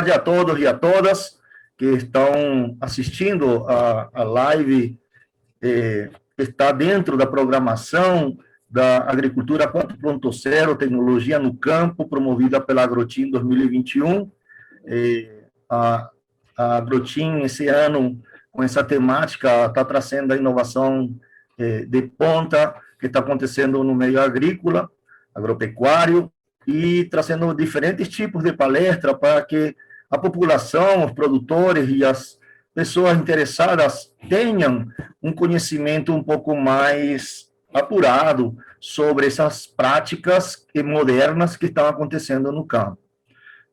tarde a todos e a todas que estão assistindo a live que está dentro da programação da Agricultura 4.0, Tecnologia no Campo, promovida pela Agrotim 2021. A Agrotim, esse ano, com essa temática, está trazendo a inovação de ponta que está acontecendo no meio agrícola, agropecuário, e trazendo diferentes tipos de palestra para que a população, os produtores e as pessoas interessadas tenham um conhecimento um pouco mais apurado sobre essas práticas modernas que estão acontecendo no campo.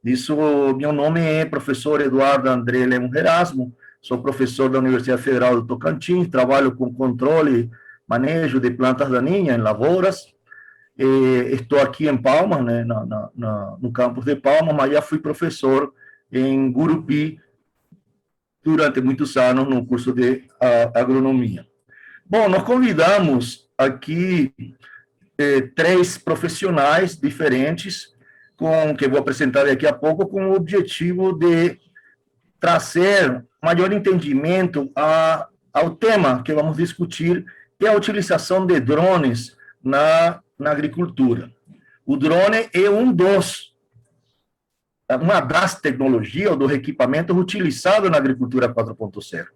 Isso, meu nome é professor Eduardo André Lemos Erasmo, sou professor da Universidade Federal do Tocantins, trabalho com controle e manejo de plantas daninhas em lavouras. Estou aqui em Palmas, né, no campus de Palmas, mas já fui professor em Gurupi durante muitos anos no curso de agronomia. Bom, nós convidamos aqui 3 profissionais diferentes, que eu vou apresentar daqui a pouco, com o objetivo de trazer maior entendimento ao tema que vamos discutir, que é a utilização de drones na agricultura. O drone é uma das tecnologias ou dos equipamentos utilizados na agricultura 4.0.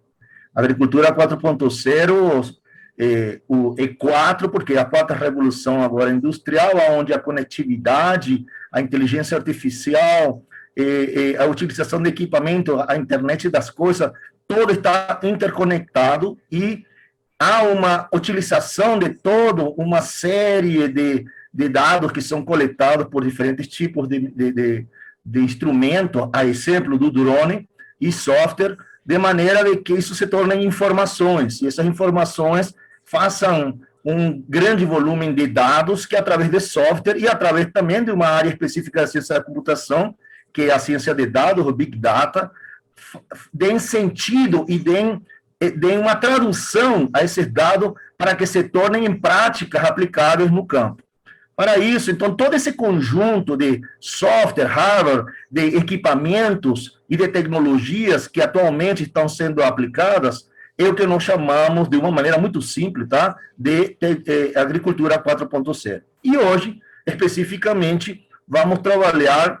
A agricultura 4.0 o E4, porque é a quarta revolução agora industrial, onde a conectividade, a inteligência artificial, a utilização de equipamento, a internet das coisas, tudo está interconectado e há uma utilização de toda uma série de dados que são coletados por diferentes tipos de instrumento, a exemplo do drone e software, de maneira de que isso se torne informações, e essas informações façam um grande volume de dados que, através de software e através também de uma área específica da ciência da computação, que é a ciência de dados, o Big Data, deem sentido e deem uma tradução a esses dados para que se tornem em práticas aplicáveis no campo. Para isso, então, todo esse conjunto de software, hardware, de equipamentos e de tecnologias que atualmente estão sendo aplicadas é o que nós chamamos, de uma maneira muito simples, tá? de agricultura 4.0. E hoje, especificamente, vamos trabalhar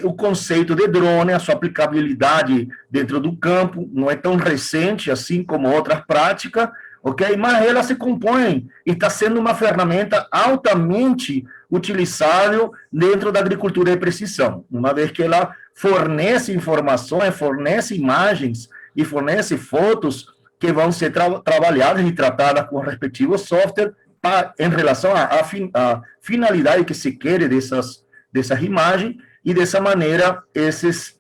o conceito de drone, a sua aplicabilidade dentro do campo, não é tão recente assim como outras práticas, ok? Mas ela se compõe e está sendo uma ferramenta altamente utilizável dentro da agricultura de precisão, uma vez que ela fornece informações, fornece imagens e fornece fotos que vão ser trabalhadas e tratadas com o respectivo software em relação à finalidade que se quer dessas imagens, e dessa maneira esses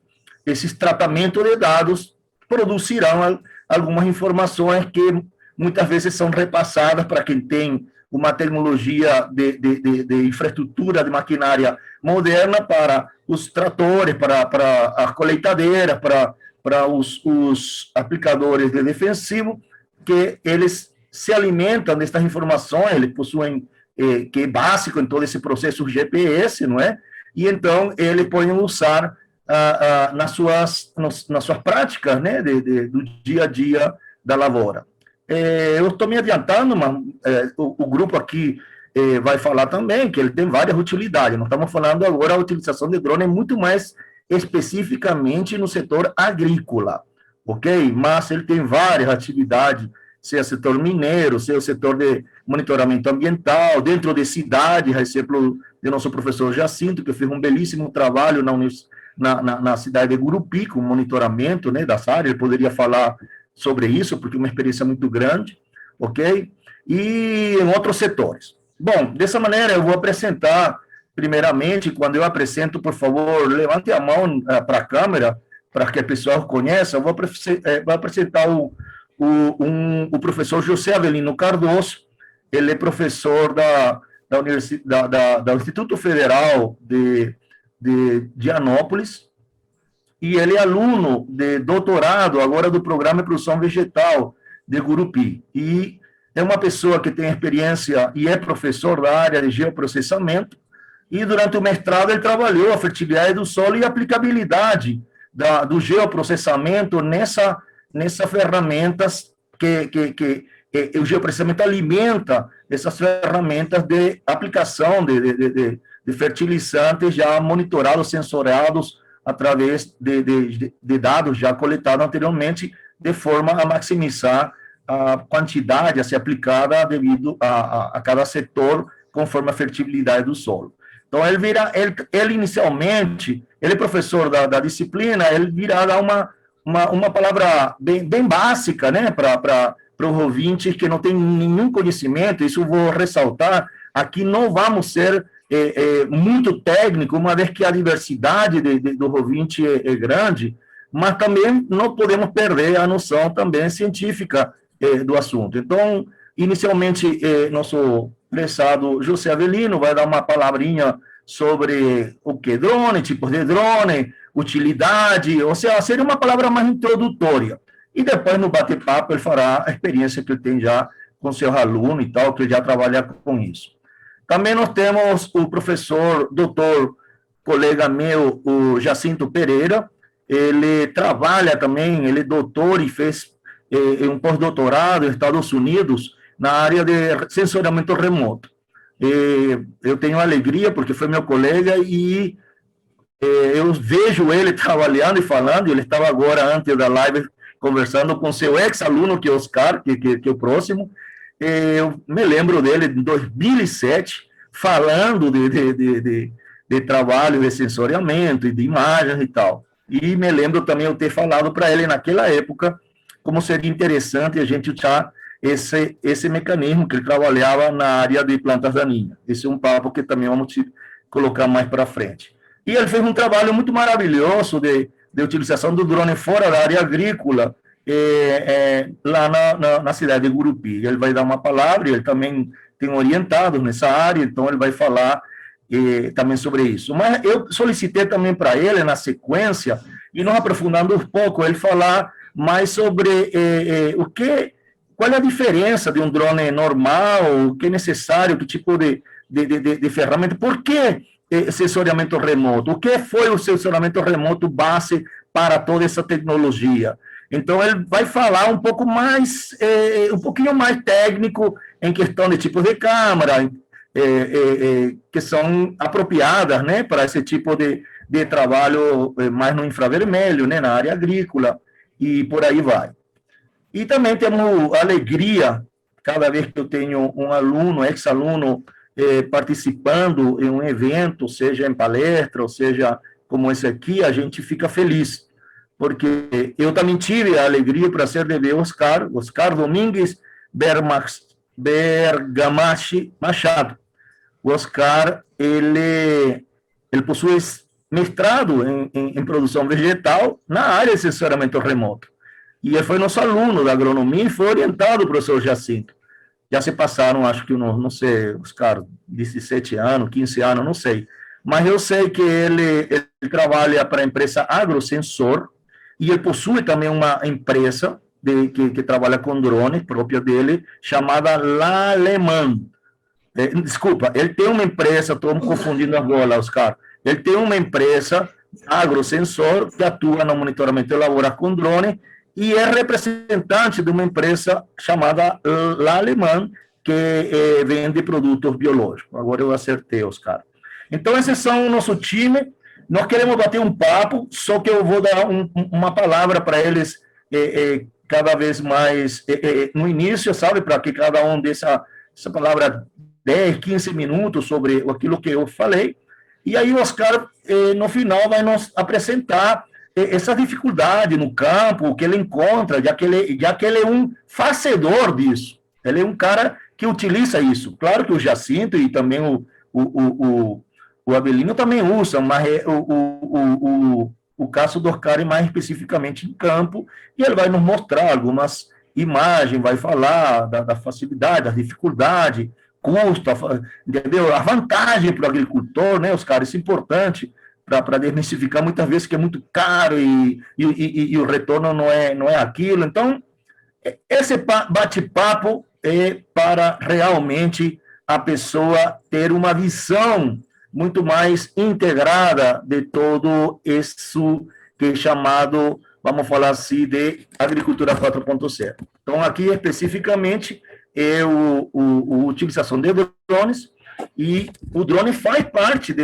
tratamentos de dados produzirão algumas informações que muitas vezes são repassadas para quem tem uma tecnologia de infraestrutura, de maquinária moderna, para os tratores, para as colheitadeiras, para os aplicadores de defensivo, que eles se alimentam dessas informações, eles possuem, que é básico em todo esse processo GPS, não é? E então eles podem usar nas suas práticas, né, do dia a dia da lavoura. Eu estou me adiantando, mas o grupo aqui vai falar também que ele tem várias utilidades. Nós estamos falando agora da utilização de drone muito mais especificamente no setor agrícola, ok? Mas ele tem várias atividades, seja setor mineiro, seja o setor de monitoramento ambiental, dentro de cidades, a exemplo do nosso professor Jacinto, que fez um belíssimo trabalho na cidade de Gurupi, com monitoramento, né, das áreas. Ele poderia falar sobre isso, porque é uma experiência muito grande, ok? E em outros setores. Bom, dessa maneira eu vou apresentar, primeiramente, quando eu apresento, por favor, levante a mão para a câmera, para que a pessoa conheça. Eu vou apresentar o professor José Avelino Cardoso. Ele é professor do Instituto Federal de Dianópolis, e ele é aluno de doutorado agora do Programa de Produção Vegetal de Gurupi, e é uma pessoa que tem experiência e é professor da área de geoprocessamento, e durante o mestrado ele trabalhou a fertilidade do solo e a aplicabilidade do geoprocessamento nessas ferramentas que o geoprocessamento alimenta essas ferramentas de aplicação de fertilizantes já monitorados, sensoriados através de dados já coletados anteriormente, de forma a maximizar a quantidade a ser aplicada devido a cada setor, conforme a fertilidade do solo. Então, ele inicialmente, ele é professor da disciplina, ele virá dar uma palavra bem básica, né, para os ouvintes que não têm nenhum conhecimento. Isso eu vou ressaltar, aqui não vamos ser muito técnico, uma vez que a diversidade do ouvinte é grande, mas também não podemos perder a noção também científica do assunto. Então, inicialmente, nosso prezado José Avelino vai dar uma palavrinha sobre o que é drone, tipos de drone, utilidade, ou seja, seria uma palavra mais introdutória. E depois, no bate-papo, ele fará a experiência que ele tem já com seu aluno e tal, que ele já trabalha com isso. Também nós temos o professor, doutor, colega meu, o Jacinto Pereira. Ele trabalha também, ele é doutor e fez um pós-doutorado nos Estados Unidos na área de sensoriamento remoto. Eu tenho alegria, porque foi meu colega, e eu vejo ele trabalhando e falando. Ele estava agora, antes da live, conversando com seu ex-aluno, que é Oscar, que é o próximo. Eu me lembro dele em 2007, falando de trabalho de sensoriamento e de imagens e tal. E me lembro também eu ter falado para ele naquela época como seria interessante a gente usar esse mecanismo que ele trabalhava na área de plantas daninhas. Esse é um papo que também vamos colocar mais para frente. E ele fez um trabalho muito maravilhoso de utilização do drone fora da área agrícola, lá na cidade de Gurupi. Ele vai dar uma palavra, ele também tem orientados nessa área, então ele vai falar também sobre isso. Mas eu solicitei também para ele, na sequência, e nós aprofundando um pouco, ele falar mais sobre qual é a diferença de um drone normal, o que é necessário, que tipo de ferramenta, por que sensoriamento remoto, o que foi o sensoriamento remoto base para toda essa tecnologia. Então, ele vai falar um pouco mais, um pouquinho mais técnico em questão de tipos de câmera, que são apropriadas, né, para esse tipo de trabalho mais no infravermelho, né, na área agrícola, e por aí vai. E também temos alegria, cada vez que eu tenho um aluno, ex-aluno, participando em um evento, seja em palestra, ou seja, como esse aqui, a gente fica feliz, porque eu também tive a alegria e o prazer de ver Oscar Domingues Bergamachi Machado. O Oscar, ele possui mestrado em produção vegetal na área de sensoriamento remoto. E ele foi nosso aluno da agronomia e foi orientado pelo professor Jacinto. Já se passaram, acho que, não sei, Oscar, 17 anos, 15 anos, não sei. Mas eu sei que ele trabalha para a empresa Agrosensor, e ele possui também uma empresa que trabalha com drone própria dele, chamada L'Allemand. Desculpa, ele tem uma empresa, estou me confundindo agora, Oscar. Ele tem uma empresa, Agrosensor, que atua no monitoramento de lavouras com drone, e é representante de uma empresa chamada L'Allemand, que vende produtos biológicos. Agora eu acertei, Oscar. Então, esses são o nosso time. Nós queremos bater um papo, só que eu vou dar uma palavra para eles cada vez mais no início, sabe? Para que cada um dê essa palavra 10, 15 minutos sobre aquilo que eu falei. E aí o Oscar, no final, vai nos apresentar essa dificuldade no campo que ele encontra, já que ele é um fazedor disso. Ele é um cara que utiliza isso. Claro que o Jacinto e também o Avelino também usam, mas o caso do Oscar é mais especificamente em campo, e ele vai nos mostrar algumas imagens, vai falar da facilidade, da dificuldade, custo, entendeu? A vantagem para o agricultor, né, Oscar? Isso é importante para desmistificar muitas vezes que é muito caro e o retorno não é aquilo. Então, esse bate-papo é para realmente a pessoa ter uma visão muito mais integrada de todo isso que é chamado, vamos falar assim, de agricultura 4.0. Então, aqui especificamente é a utilização de drones, e o drone faz parte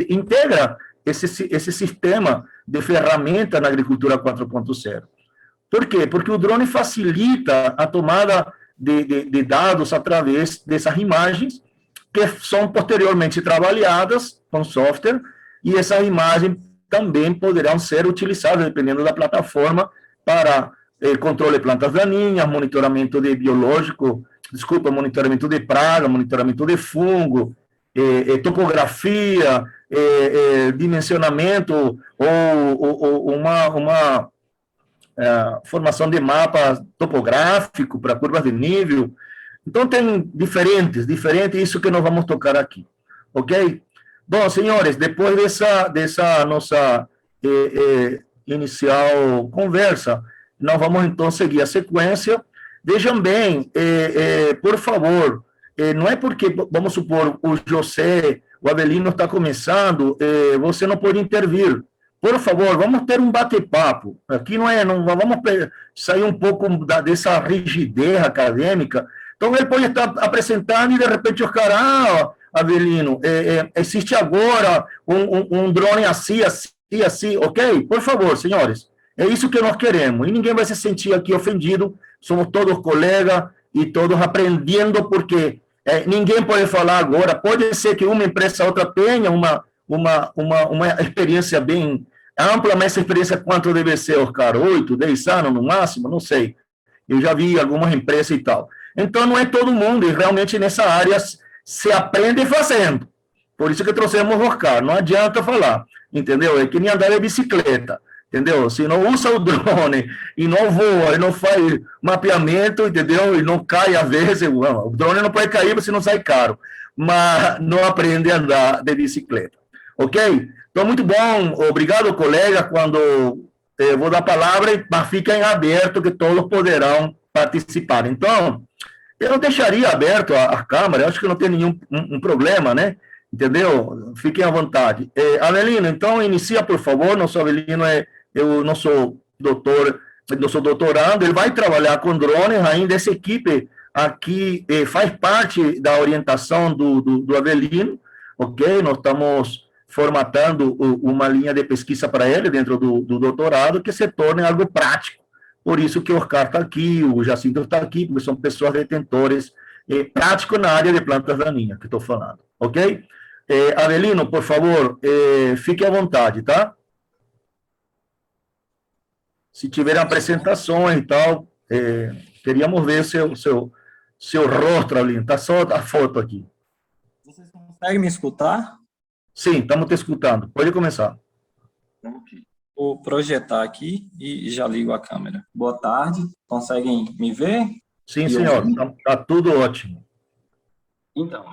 integra esse sistema de ferramenta na agricultura 4.0. Por quê? Porque o drone facilita a tomada de dados através dessas imagens, que são posteriormente trabalhadas com software, e essas imagens também poderão ser utilizadas, dependendo da plataforma, para controle de plantas daninhas, monitoramento de biológico, monitoramento de praga, monitoramento de fungo, topografia, dimensionamento, ou uma formação de mapa topográfico para curvas de nível. Então, tem diferentes, isso que nós vamos tocar aqui, ok? Bom, senhores, depois dessa nossa inicial conversa, nós vamos, então, seguir a sequência. Vejam bem, por favor, não é porque, vamos supor, o José, o Avelino está começando, você não pode intervir. Por favor, vamos ter um bate-papo. Aqui não vamos sair um pouco dessa rigidez acadêmica. Então, ele pode estar apresentando e, de repente, os caras, Avelino, existe agora um drone assim, ok? Por favor, senhores, é isso que nós queremos. E ninguém vai se sentir aqui ofendido. Somos todos colegas e todos aprendendo, porque ninguém pode falar agora. Pode ser que uma empresa ou outra tenha uma experiência bem ampla, mas essa experiência quanto deve ser, Oscar? 8, 10 anos no máximo? Não sei. Eu já vi algumas empresas e tal. Então, não é todo mundo, e realmente nessa área se aprende fazendo. Por isso que trouxemos o Oscar. Não adianta falar, entendeu? É que nem andar de bicicleta, entendeu? Se não usa o drone e não voa, e não faz mapeamento, entendeu? E não cai às vezes, o drone não pode cair, você não sai caro, mas não aprende a andar de bicicleta. Ok? Então, muito bom. Obrigado, colega. Quando vou dar a palavra, mas fiquem abertos que todos poderão participar. Então, eu não deixaria aberto a câmera, eu acho que não tem nenhum problema, né? Entendeu? Fiquem à vontade. Avelino, então, inicia, por favor. Nosso Avelino eu não sou doutor, eu sou doutorando, ele vai trabalhar com drones, ainda essa equipe aqui faz parte da orientação do Avelino, ok? Nós estamos formatando uma linha de pesquisa para ele dentro do doutorado, que se torne algo prático. Por isso que o Oscar está aqui, o Jacinto está aqui, porque são pessoas detentores práticos na área de plantas daninhas que estou falando, ok? Avelino, por favor, fique à vontade, tá? Se tiverem apresentações e tal, queríamos ver seu rosto, Avelino, está só a foto aqui. Vocês conseguem me escutar? Sim, estamos te escutando. Pode começar. Ok. Vou projetar aqui e já ligo a câmera. Boa tarde. Conseguem me ver? Sim, senhor. Está tudo ótimo. Então,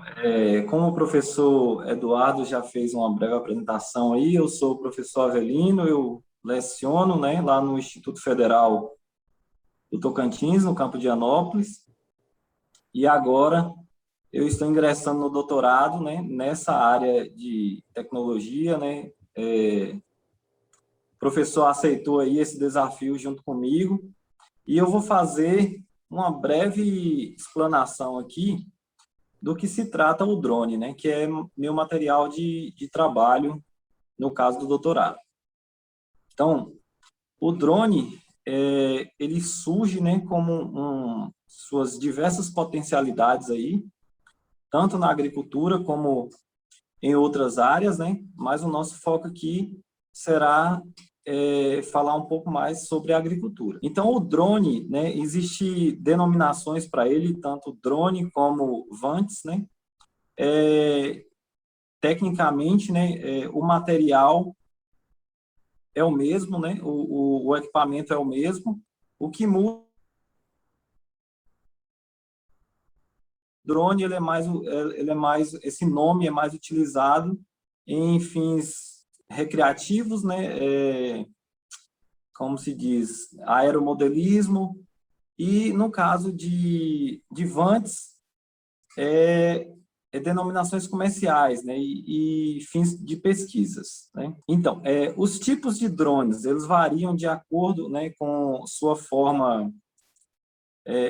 como o professor Eduardo já fez uma breve apresentação aí, eu sou o professor Avelino, eu leciono, né, lá no Instituto Federal do Tocantins, no campo de Dianópolis, e agora eu estou ingressando no doutorado, né, nessa área de tecnologia, né. O professor aceitou aí esse desafio junto comigo, e eu vou fazer uma breve explanação aqui do que se trata o drone, né, que é meu material de trabalho no caso do doutorado. Então, o drone, ele surge, né, como suas diversas potencialidades aí, tanto na agricultura como em outras áreas, né, mas o nosso foco aqui será falar um pouco mais sobre a agricultura. Então, o drone, né, existe denominações para ele, tanto drone como VANTs, né? Tecnicamente, né, o material é o mesmo, né? O equipamento é o mesmo. O que muda, o drone ele é mais, esse nome é mais utilizado em fins recreativos, né? Como se diz, aeromodelismo, e no caso de VANTs, denominações comerciais, né, e fins de pesquisas, né? Então, os tipos de drones, eles variam de acordo, né, com sua forma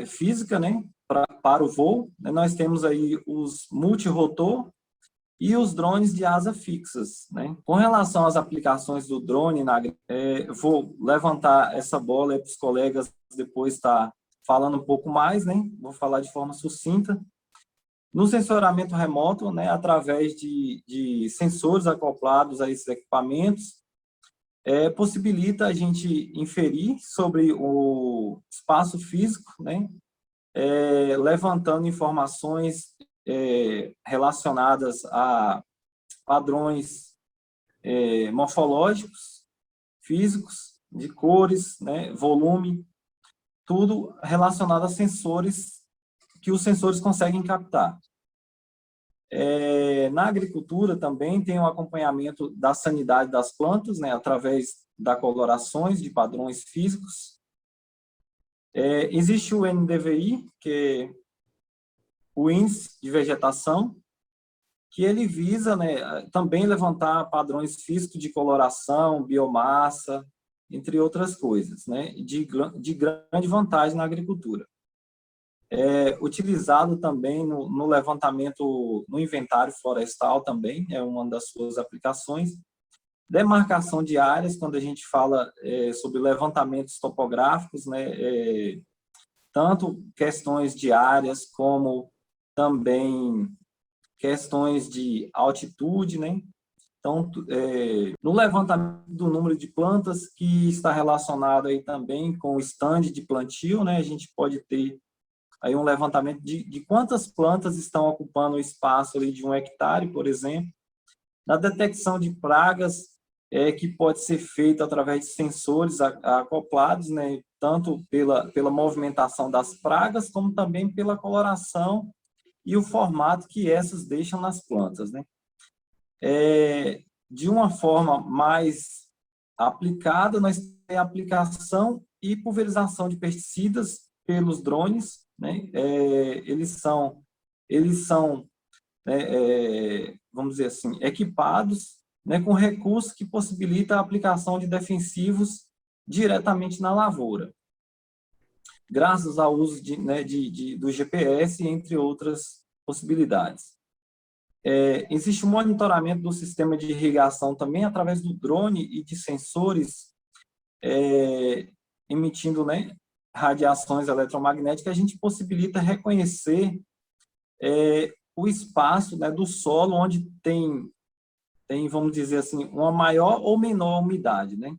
física, né, para o voo, né? Nós temos aí os multirotor e os drones de asa fixas, né? Com relação às aplicações do drone, vou levantar essa bola para os colegas depois estar falando um pouco mais, né? Vou falar de forma sucinta. No sensoramento remoto, né, através de sensores acoplados a esses equipamentos, possibilita a gente inferir sobre o espaço físico, né, levantando informações relacionadas a padrões morfológicos, físicos, de cores, né, volume, tudo relacionado a sensores que os sensores conseguem captar. Na agricultura também tem o acompanhamento da sanidade das plantas, né, através da colorações de padrões físicos. Existe o NDVI, que é o índice de vegetação, que ele visa, né, também levantar padrões físicos de coloração, biomassa, entre outras coisas, né, de grande vantagem na agricultura. Utilizado também no levantamento, no inventário florestal também, é uma das suas aplicações. Demarcação de áreas, quando a gente fala sobre levantamentos topográficos, né, tanto questões de áreas como também questões de altitude, né? Então, no levantamento do número de plantas, que está relacionado aí também com o stand de plantio, né, a gente pode ter aí um levantamento de quantas plantas estão ocupando o espaço ali de 1 hectare, por exemplo. Na detecção de pragas, que pode ser feita através de sensores acoplados, né, tanto pela movimentação das pragas, como também pela coloração e o formato que essas deixam nas plantas, né. De uma forma mais aplicada, nós temos a aplicação e pulverização de pesticidas pelos drones, né? Eles são vamos dizer assim, equipados, né, com recursos que possibilitam a aplicação de defensivos diretamente na lavoura, graças ao uso do GPS, entre outras possibilidades. Existe um monitoramento do sistema de irrigação também através do drone e de sensores emitindo, né, radiações eletromagnéticas. A gente possibilita reconhecer o espaço, né, do solo onde tem, vamos dizer assim, uma maior ou menor umidade, né?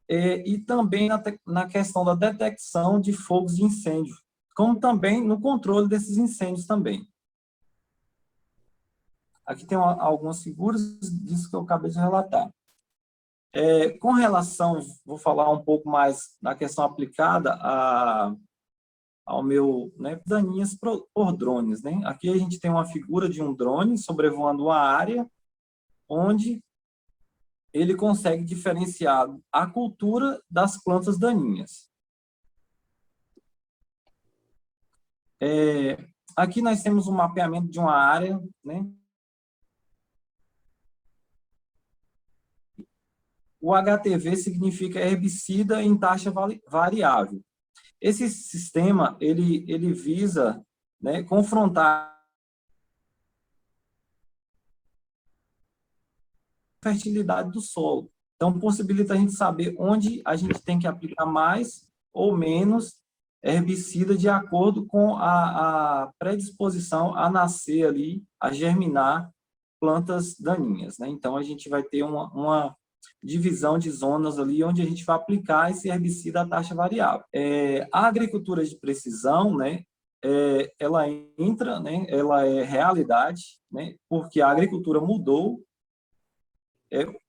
E também na questão da detecção de fogos de incêndio, como também no controle desses incêndios também. Aqui tem algumas figuras disso que eu acabei de relatar. Com relação, vou falar um pouco mais na questão aplicada ao meu, né, daninhas por drones, né? Aqui a gente tem uma figura de um drone sobrevoando uma área onde ele consegue diferenciar a cultura das plantas daninhas. Aqui nós temos um mapeamento de uma área, né? O HTV significa herbicida em taxa variável. Esse sistema, ele visa, né, confrontar a fertilidade do solo. Então, possibilita a gente saber onde a gente tem que aplicar mais ou menos herbicida de acordo com a predisposição a nascer ali, a germinar plantas daninhas, né? Então, a gente vai ter uma divisão de zonas ali onde a gente vai aplicar esse herbicida a taxa variável. A agricultura de precisão, né, ela entra, né, ela é realidade, né, porque a agricultura mudou.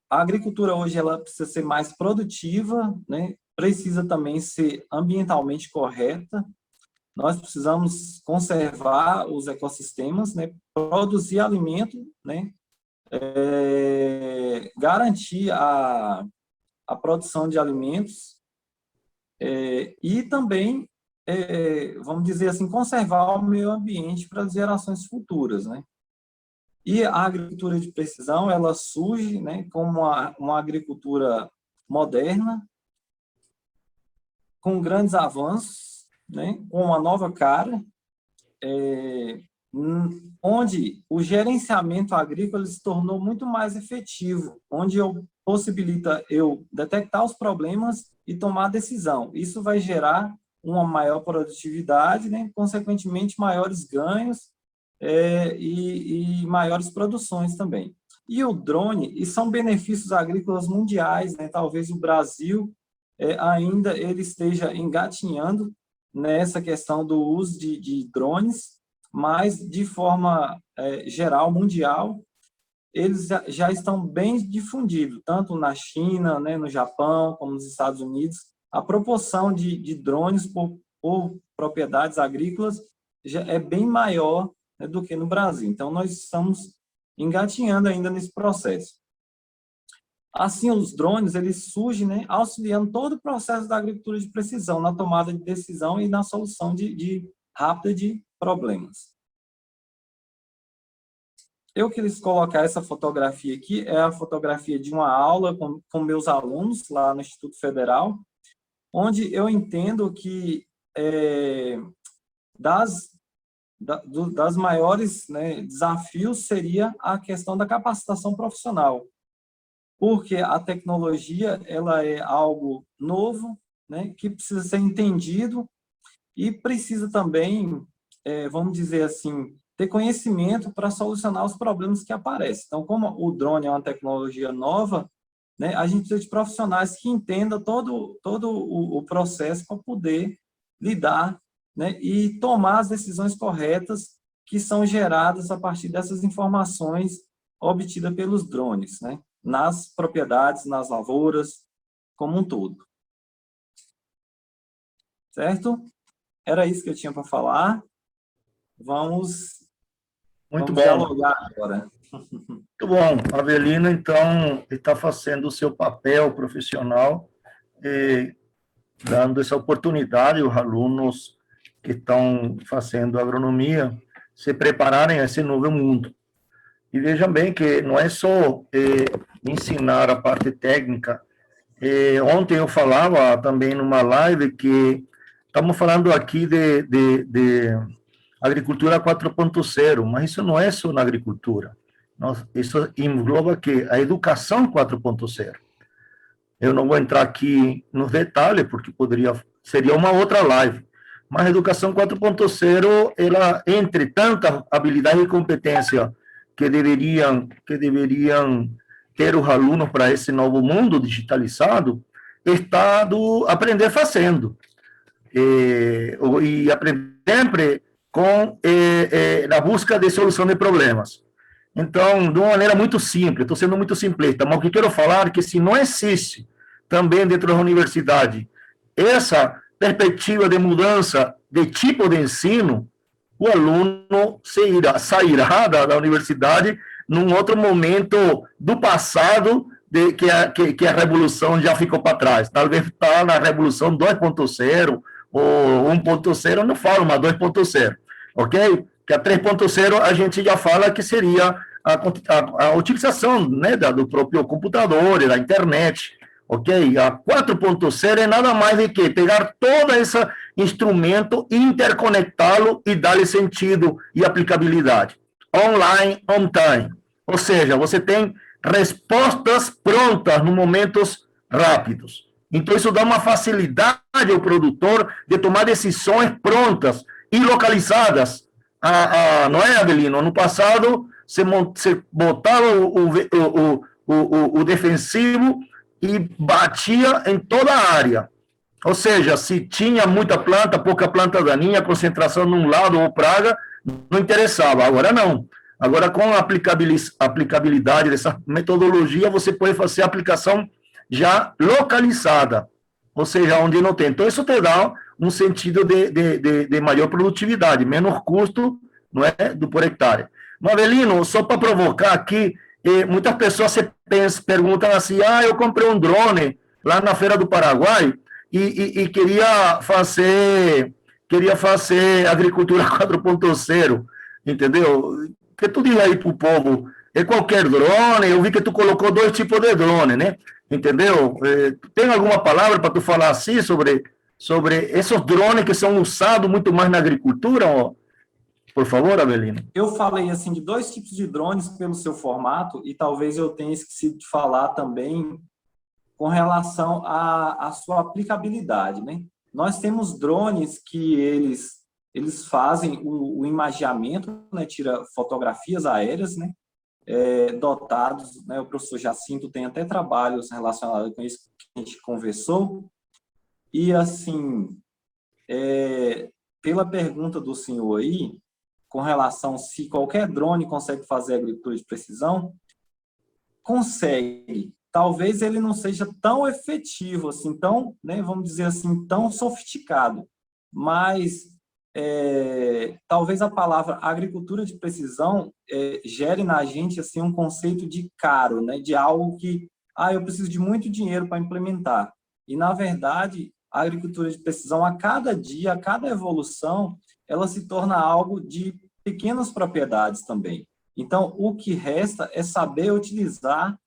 A agricultura hoje ela precisa ser mais produtiva, né, precisa também ser ambientalmente correta. Nós precisamos conservar os ecossistemas, né, produzir alimento, né, garantir a produção de alimentos, e também vamos dizer assim, conservar o meio ambiente para as gerações futuras, né? E a agricultura de precisão, ela surge, né, como uma agricultura moderna, com grandes avanços, né, com uma nova cara, onde o gerenciamento agrícola se tornou muito mais efetivo, onde possibilita eu detectar os problemas e tomar decisão. Isso vai gerar uma maior produtividade, né, consequentemente maiores ganhos e maiores produções também. E o drone, e são benefícios agrícolas mundiais, né, talvez o Brasil ainda ele esteja engatinhando nessa questão do uso de drones, mas de forma geral, mundial, eles já estão bem difundidos, tanto na China, né, no Japão, como nos Estados Unidos. A proporção de drones por propriedades agrícolas já é bem maior, né, do que no Brasil. Então, nós estamos engatinhando ainda nesse processo. Assim, os drones, eles surgem, né, auxiliando todo o processo da agricultura de precisão, na tomada de decisão e na solução rápida de problemas. Eu quis colocar essa fotografia aqui, é a fotografia de uma aula com meus alunos lá no Instituto Federal, onde eu entendo que das maiores, né, desafios seria a questão da capacitação profissional, porque a tecnologia ela é algo novo, né, que precisa ser entendido e precisa também, vamos dizer assim, ter conhecimento para solucionar os problemas que aparecem. Então, como o drone é uma tecnologia nova, né, a gente precisa de profissionais que entendam todo o processo para poder lidar, né, e tomar as decisões corretas que são geradas a partir dessas informações obtidas pelos drones, né, nas propriedades, nas lavouras, como um todo. Certo? Era isso que eu tinha para falar. Vamos dialogar agora. Muito bom. Avelino, então, está fazendo o seu papel profissional, dando essa oportunidade aos alunos que estão fazendo agronomia se prepararem a esse novo mundo. E vejam bem que não é só ensinar a parte técnica. Ontem eu falava também numa live que estamos falando aqui de agricultura 4.0, mas isso não é só na agricultura. Isso engloba que a educação 4.0. Eu não vou entrar aqui nos detalhes, porque seria uma outra live, mas a educação 4.0, ela, entre tanta habilidade e competência que deveriam ter os alunos para esse novo mundo digitalizado, está do aprender fazendo. E aprender sempre com na busca de solução de problemas. Então, de uma maneira muito simples, estou sendo muito simplista, mas o que quero falar é que se não existe também dentro da universidade essa perspectiva de mudança de tipo de ensino, o aluno sairá da universidade num outro momento do passado que a revolução já ficou para trás. Talvez está na revolução 2.0 ou 1.0, não falo, mas 2.0, ok? Que a 3.0 a gente já fala que seria a utilização, né, do próprio computador e da internet, ok? A 4.0 é nada mais do que pegar todo esse instrumento, interconectá-lo e dar-lhe sentido e aplicabilidade. Online, on time. Ou seja, você tem respostas prontas em momentos rápidos. Então, isso dá uma facilidade ao produtor de tomar decisões prontas e localizadas. Não é, Avelino? No passado, você botava o defensivo e batia em toda a área. Ou seja, se tinha muita planta, pouca planta daninha, concentração num lado ou praga, não interessava. Agora não. Agora, com a aplicabilidade dessa metodologia, você pode fazer a aplicação já localizada, ou seja, onde não tem. Então, isso te dá um sentido de maior produtividade, menos custo, não é, por hectare. Mas, Avelino, só para provocar aqui, muitas pessoas se perguntam assim, eu comprei um drone lá na Feira do Paraguai e queria fazer queria fazer agricultura 4.0, entendeu? Que tu diz aí para o povo, é qualquer drone, eu vi que tu colocou dois tipos de drone, né? Entendeu? Tem alguma palavra para tu falar assim sobre esses drones que são usados muito mais na agricultura? Ó? Por favor, Avelino. Eu falei assim de dois tipos de drones pelo seu formato e talvez eu tenha esquecido de falar também com relação à sua aplicabilidade, né? Nós temos drones que eles fazem o imageamento, né? Tira fotografias aéreas, né? Dotados, né? O professor Jacinto tem até trabalhos relacionados com isso que a gente conversou. E, assim, pela pergunta do senhor aí, com relação se qualquer drone consegue fazer agricultura de precisão, consegue. Talvez ele não seja tão efetivo, assim, tão, né, vamos dizer assim, tão sofisticado, mas talvez a palavra agricultura de precisão gere na gente assim, um conceito de caro, né, de algo que, eu preciso de muito dinheiro para implementar. E, na verdade, a agricultura de precisão, a cada dia, a cada evolução, ela se torna algo de pequenas propriedades também. Então, o que resta é saber utilizar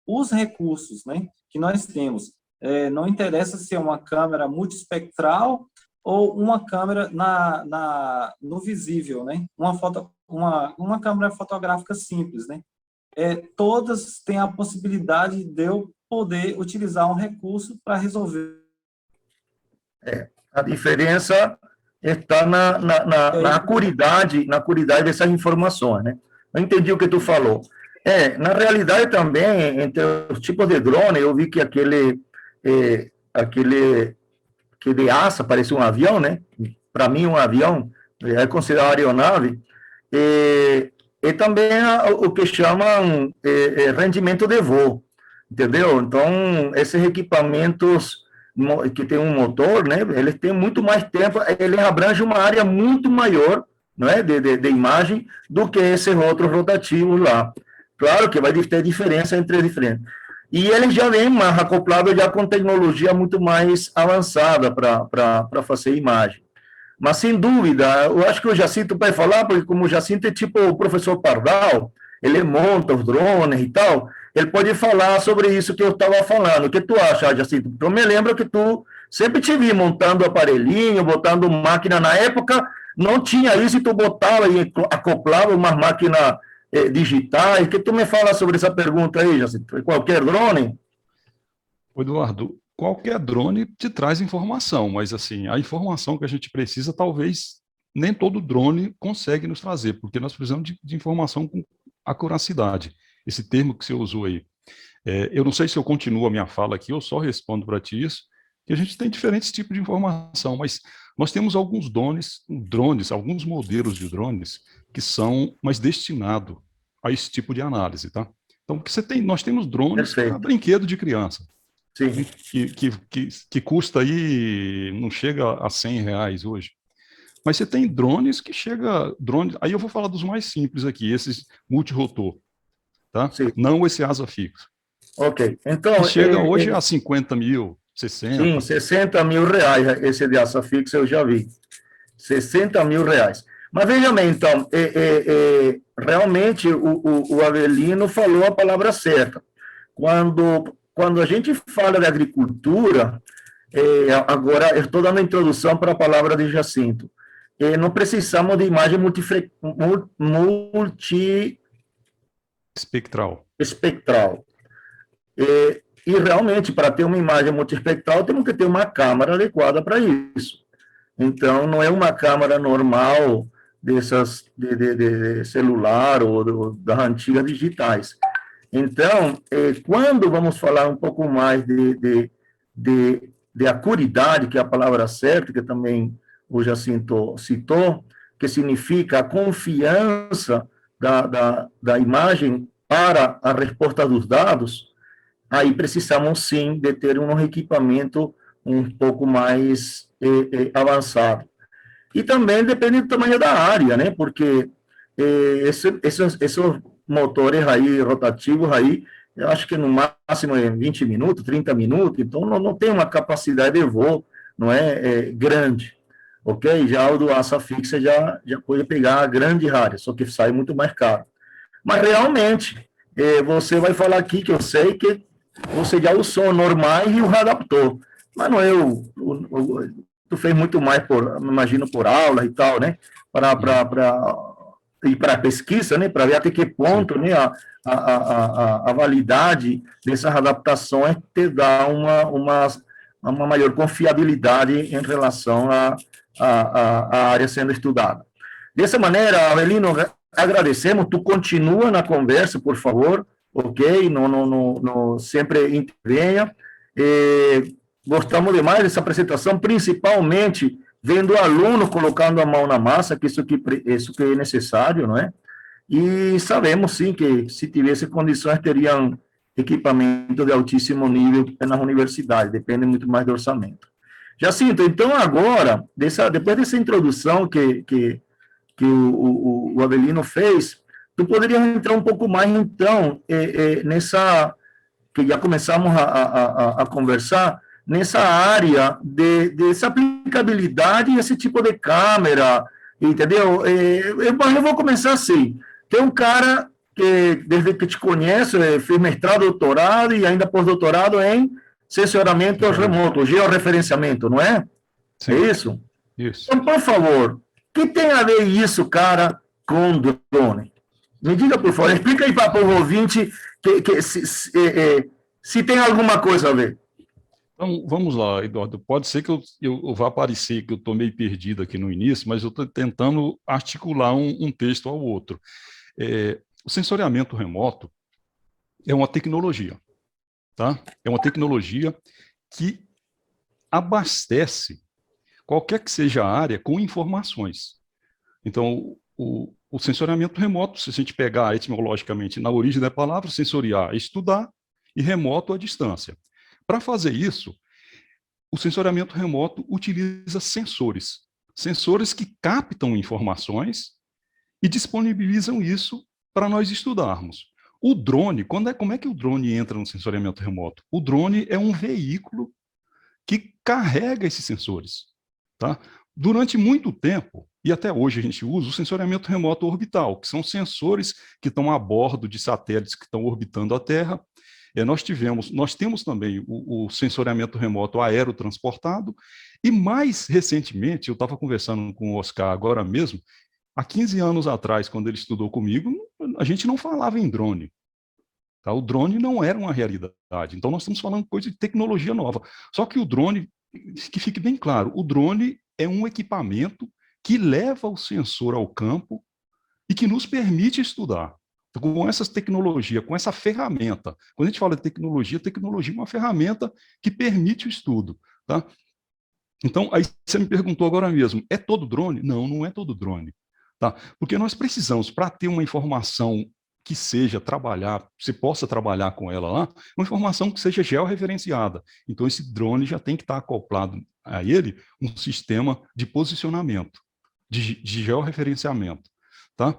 os recursos, né, que nós temos. Não interessa se é uma câmera multiespectral ou uma câmera no visível, né, uma câmera fotográfica simples, né. Todas têm a possibilidade de eu poder utilizar um recurso para resolver. A diferença está na acuridade dessas informações, né? Eu entendi o que tu falou. Na realidade também, entre os tipos de drone, eu vi que aquele que de asa parece um avião, né? Para mim, um avião é considerado aeronave. E também o que chamam rendimento de voo, entendeu? Então, esses equipamentos que tem um motor, né? Eles têm muito mais tempo, ele abrange uma área muito maior, não é, de imagem do que esses outros rotativos lá. Claro que vai ter diferença entre os diferentes. E eles já vêm mais acoplados já com tecnologia muito mais avançada para fazer imagem. Mas, sem dúvida, eu acho que o Jacinto vai falar, porque como o Jacinto é tipo o professor Pardal, ele monta os drones e tal, ele pode falar sobre isso que eu estava falando. O que tu acha, Jacinto? Eu me lembro que tu sempre te vi montando aparelhinho, botando máquina. Na época, não tinha isso, e tu botava e acoplava umas máquinas digitais. O que tu me fala sobre essa pergunta aí, Jacinto? Qualquer drone? Eduardo, qualquer drone te traz informação, mas assim, a informação que a gente precisa, talvez nem todo drone consegue nos trazer, porque nós precisamos de informação com acuracidade. Esse termo que você usou aí. Eu não sei se eu continuo a minha fala aqui, eu só respondo para ti isso, que a gente tem diferentes tipos de informação, mas nós temos alguns drones, alguns modelos de drones que são mais destinados a esse tipo de análise, tá? Então, nós temos drones para brinquedo de criança. Sim. Que custa aí, não chega a R$100 hoje. Mas você tem drones que aí eu vou falar dos mais simples aqui, esses multirotor, tá? Sim. Não esse asa fixo. Ok, então... Que chega hoje a 50 mil, 60. Sim, 60 mil reais, esse de asa fixa eu já vi. 60 mil reais. Mas veja bem, então, realmente o Avelino falou a palavra certa. Quando a gente fala de agricultura, agora eu estou dando a introdução para a palavra de Jacinto, não precisamos de imagem multiespectral. E realmente, para ter uma imagem multiespectral, temos que ter uma câmera adequada para isso. Então, não é uma câmera normal dessas de celular ou das antigas digitais. Então, quando vamos falar um pouco mais de acuridade, que é a palavra certa, que também o Jacinto citou, que significa a confiança da imagem para a resposta dos dados, aí precisamos sim de ter um equipamento um pouco mais avançado. E também depende do tamanho da área, né? Porque esses motores aí, rotativos aí, eu acho que no máximo é 20 minutos, 30 minutos, então não tem uma capacidade de voo, não é grande. ok? Já o do asa fixa já pode pegar a grande área, só que sai muito mais caro. Mas realmente, você vai falar aqui que eu sei que você já usou o normal e o adaptou. Mas não é tu fez muito mais, imagino, por aula e tal, né? E para pesquisa, né? Para ver até que ponto, né? A validade dessas adaptações te dá uma maior confiabilidade em relação à área sendo estudada. Dessa maneira, Avelino, agradecemos. Tu continua na conversa, por favor, ok? Sempre intervenha. Gostamos demais dessa apresentação, principalmente vendo o aluno colocando a mão na massa, que isso que é necessário, não é? E sabemos, sim, que se tivesse condições, teriam equipamento de altíssimo nível nas universidades, depende muito mais do orçamento. Jacinto, então agora, depois dessa introdução que o Avelino fez, tu poderia entrar um pouco mais, então, nessa, que já começamos a conversar, nessa área dessa aplicabilidade e esse tipo de câmera, entendeu? Eu vou começar assim. Tem um cara que, desde que te conheço, fez mestrado, doutorado e ainda pós-doutorado em sensoramento remoto, georreferenciamento, não é? Sim. É isso? Isso. Então, por favor, o que tem a ver isso, cara, com drone? Me diga, por favor, explica aí para o ouvinte se tem alguma coisa a ver. Então, vamos lá, Eduardo. Pode ser que eu vá parecer que eu estou meio perdido aqui no início, mas eu estou tentando articular um texto ao outro. O sensoriamento remoto é uma tecnologia, tá? É uma tecnologia que abastece qualquer que seja a área com informações. Então, o sensoriamento remoto, se a gente pegar etimologicamente na origem da palavra, sensoriar é estudar e remoto a distância. Para fazer isso, o sensoriamento remoto utiliza sensores. Sensores que captam informações e disponibilizam isso para nós estudarmos. O drone, como é que o drone entra no sensoriamento remoto? O drone é um veículo que carrega esses sensores. Tá? Durante muito tempo, e até hoje a gente usa o sensoriamento remoto orbital, que são sensores que estão a bordo de satélites que estão orbitando a Terra. Nós temos também o sensoriamento remoto aerotransportado, e mais recentemente, eu estava conversando com o Oscar agora mesmo, há 15 anos atrás, quando ele estudou comigo, a gente não falava em drone. Tá? O drone não era uma realidade. Então, nós estamos falando coisa de tecnologia nova. Só que o drone, que fique bem claro, o drone é um equipamento que leva o sensor ao campo e que nos permite estudar. Com essa tecnologia, com essa ferramenta. Quando a gente fala de tecnologia é uma ferramenta que permite o estudo. Tá? Então, aí você me perguntou agora mesmo, é todo drone? Não, não é todo drone. Tá? Porque nós precisamos, para ter uma informação que seja você possa trabalhar com ela lá, uma informação que seja georreferenciada. Então, esse drone já tem que estar acoplado a ele um sistema de posicionamento, de georreferenciamento. Tá?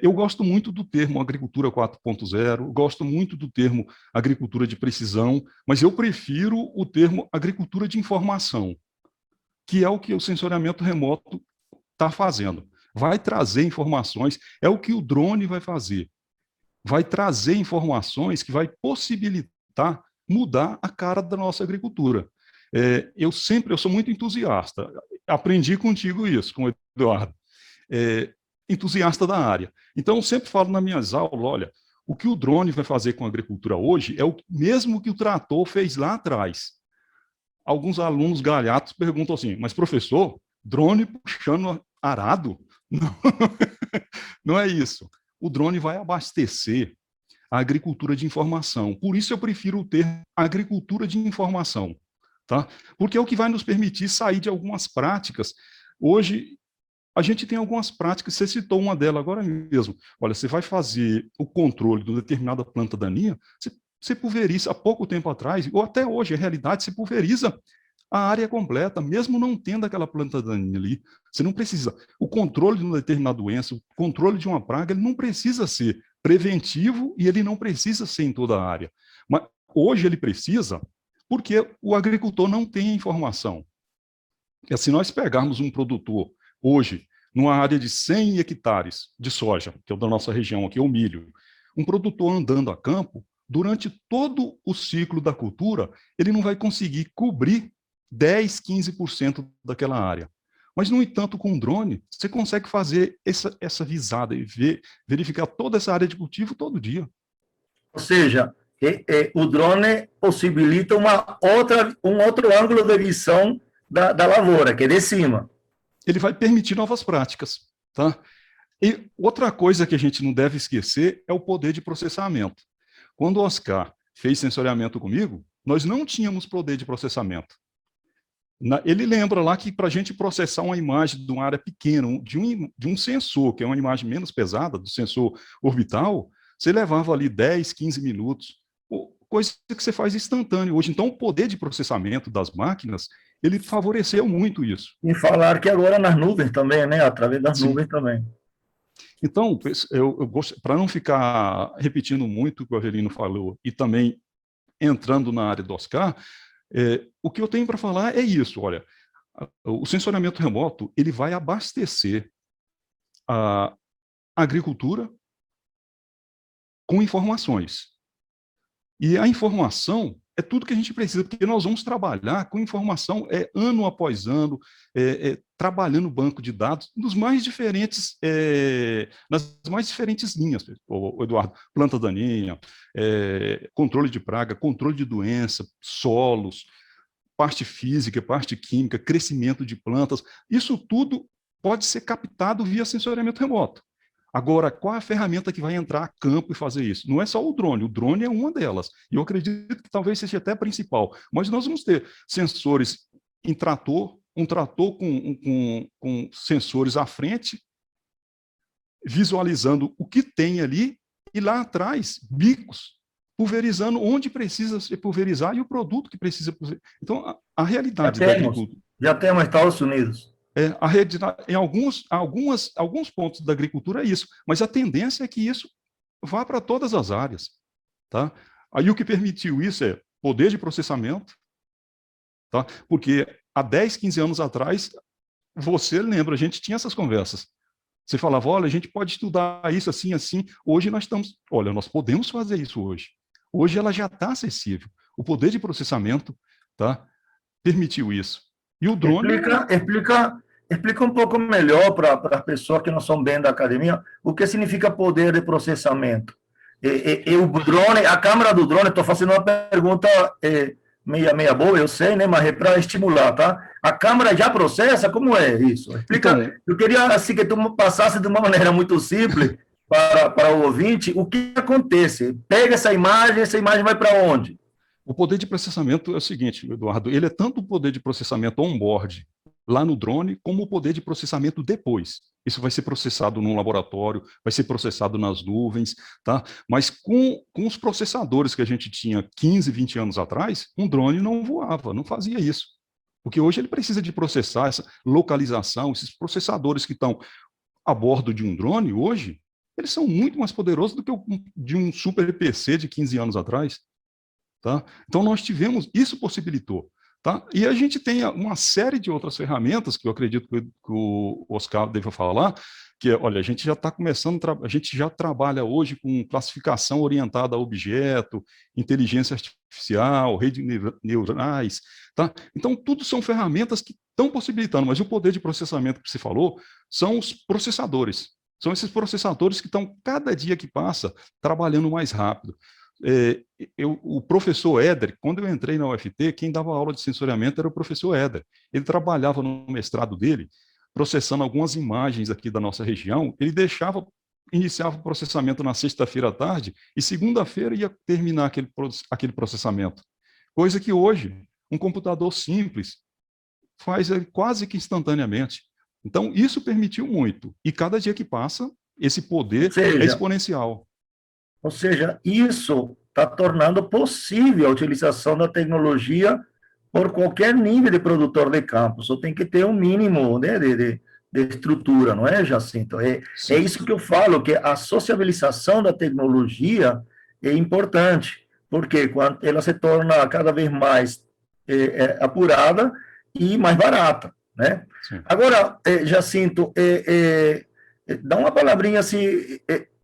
Eu gosto muito do termo agricultura 4.0, gosto muito do termo agricultura de precisão, mas eu prefiro o termo agricultura de informação, que é o que o sensoriamento remoto está fazendo. Vai trazer informações, é o que o drone vai fazer. Vai trazer informações que vai possibilitar mudar a cara da nossa agricultura. Eu sou muito entusiasta, aprendi contigo isso, com o Eduardo. Entusiasta da área. Então, eu sempre falo nas minhas aulas, olha, o que o drone vai fazer com a agricultura hoje é o mesmo que o trator fez lá atrás. Alguns alunos galhatos perguntam assim, mas professor, drone puxando arado? Não, não é isso. O drone vai abastecer a agricultura de informação. Por isso eu prefiro o termo agricultura de informação. Tá? Porque é o que vai nos permitir sair de algumas práticas. Hoje, a gente tem algumas práticas, você citou uma delas agora mesmo. Olha, você vai fazer o controle de uma determinada planta daninha, você pulveriza, há pouco tempo atrás, ou até hoje, a realidade, você pulveriza a área completa, mesmo não tendo aquela planta daninha ali. Você não precisa. O controle de uma determinada doença, o controle de uma praga, ele não precisa ser preventivo e ele não precisa ser em toda a área. Mas hoje ele precisa porque o agricultor não tem informação. Se nós pegarmos um produtor hoje, numa área de 100 hectares de soja, que é da nossa região aqui, é o milho, um produtor andando a campo, durante todo o ciclo da cultura, ele não vai conseguir cobrir 10, 15% daquela área. Mas, no entanto, com o drone, você consegue fazer essa visada e verificar toda essa área de cultivo todo dia. Ou seja, o drone possibilita um outro ângulo de visão da lavoura, que é de cima. Ele vai permitir novas práticas, tá? E outra coisa que a gente não deve esquecer é o poder de processamento. Quando o Oscar fez sensoriamento comigo, nós não tínhamos poder de processamento. Ele lembra lá que para a gente processar uma imagem de uma área pequena, de um sensor, que é uma imagem menos pesada, do sensor orbital, você levava ali 10, 15 minutos, coisa que você faz instantâneo hoje. Então, o poder de processamento das máquinas, ele favoreceu muito isso. E falar que agora nas nuvens também, né? Através das nuvens também. Então, eu gosto, para não ficar repetindo muito o que o Avelino falou e também entrando na área do Oscar, o que eu tenho para falar é isso, olha, o sensoriamento remoto, ele vai abastecer a agricultura com informações. E a informação é tudo que a gente precisa, porque nós vamos trabalhar com informação ano após ano, trabalhando banco de dados nas mais diferentes linhas, Eduardo, planta daninha, controle de praga, controle de doença, solos, parte física, parte química, crescimento de plantas, isso tudo pode ser captado via sensoriamento remoto. Agora, qual é a ferramenta que vai entrar a campo e fazer isso? Não é só o drone é uma delas. E eu acredito que talvez seja até a principal. Mas nós vamos ter sensores em trator, um trator com sensores à frente, visualizando o que tem ali, e lá atrás, bicos, pulverizando onde precisa ser pulverizar e o produto que precisa pulverizar. Então, a realidade da agricultura... Já temos Estados Unidos. Em alguns pontos da agricultura é isso, mas a tendência é que isso vá para todas as áreas. Tá? Aí o que permitiu isso é poder de processamento, tá? Porque há 10, 15 anos atrás, você lembra, a gente tinha essas conversas. Você falava, olha, a gente pode estudar isso assim, assim. Hoje nós nós podemos fazer isso hoje. Hoje ela já está acessível. O poder de processamento, tá, permitiu isso. E o drone... Explica um pouco melhor para as pessoas que não são bem da academia o que significa poder de processamento. O drone, a câmera do drone, estou fazendo uma pergunta meia boa, eu sei, né, mas é para estimular, tá? A câmera já processa? Como é isso? Explica. Então, eu queria assim, que tu passasse de uma maneira muito simples para o ouvinte o que acontece. Pega essa imagem vai para onde? O poder de processamento é o seguinte, Eduardo, ele é tanto o poder de processamento on-board, lá no drone, como o poder de processamento depois. Isso vai ser processado num laboratório, vai ser processado nas nuvens, tá? Mas com os processadores que a gente tinha 15, 20 anos atrás, um drone não voava, não fazia isso. Porque hoje ele precisa de processar essa localização, esses processadores que estão a bordo de um drone hoje, eles são muito mais poderosos do que de um super PC de 15 anos atrás. Tá? Então, nós tivemos, isso possibilitou. Tá? E a gente tem uma série de outras ferramentas, que eu acredito que o Oscar deva falar, que, olha, a gente já está começando, a gente já trabalha hoje com classificação orientada a objeto, inteligência artificial, redes neurais, tá? Então, tudo são ferramentas que estão possibilitando, mas o poder de processamento que você falou são os processadores. São esses processadores que estão, cada dia que passa, trabalhando mais rápido. O professor Éder, quando eu entrei na UFT, quem dava aula de sensoriamento era o professor Éder. Ele trabalhava no mestrado dele, processando algumas imagens aqui da nossa região. Ele iniciava o processamento na sexta-feira à tarde e segunda-feira ia terminar aquele processamento. Coisa que hoje, um computador simples faz quase que instantaneamente. Então, isso permitiu muito. E cada dia que passa, esse poder é exponencial. Ou seja, isso está tornando possível a utilização da tecnologia por qualquer nível de produtor de campo. Só tem que ter um mínimo, né, de estrutura, não é, Jacinto? É isso que eu falo, que a sociabilização da tecnologia é importante, porque quando ela se torna cada vez mais apurada e mais barata. né? Sim. Agora, Jacinto, dá uma palavrinha assim,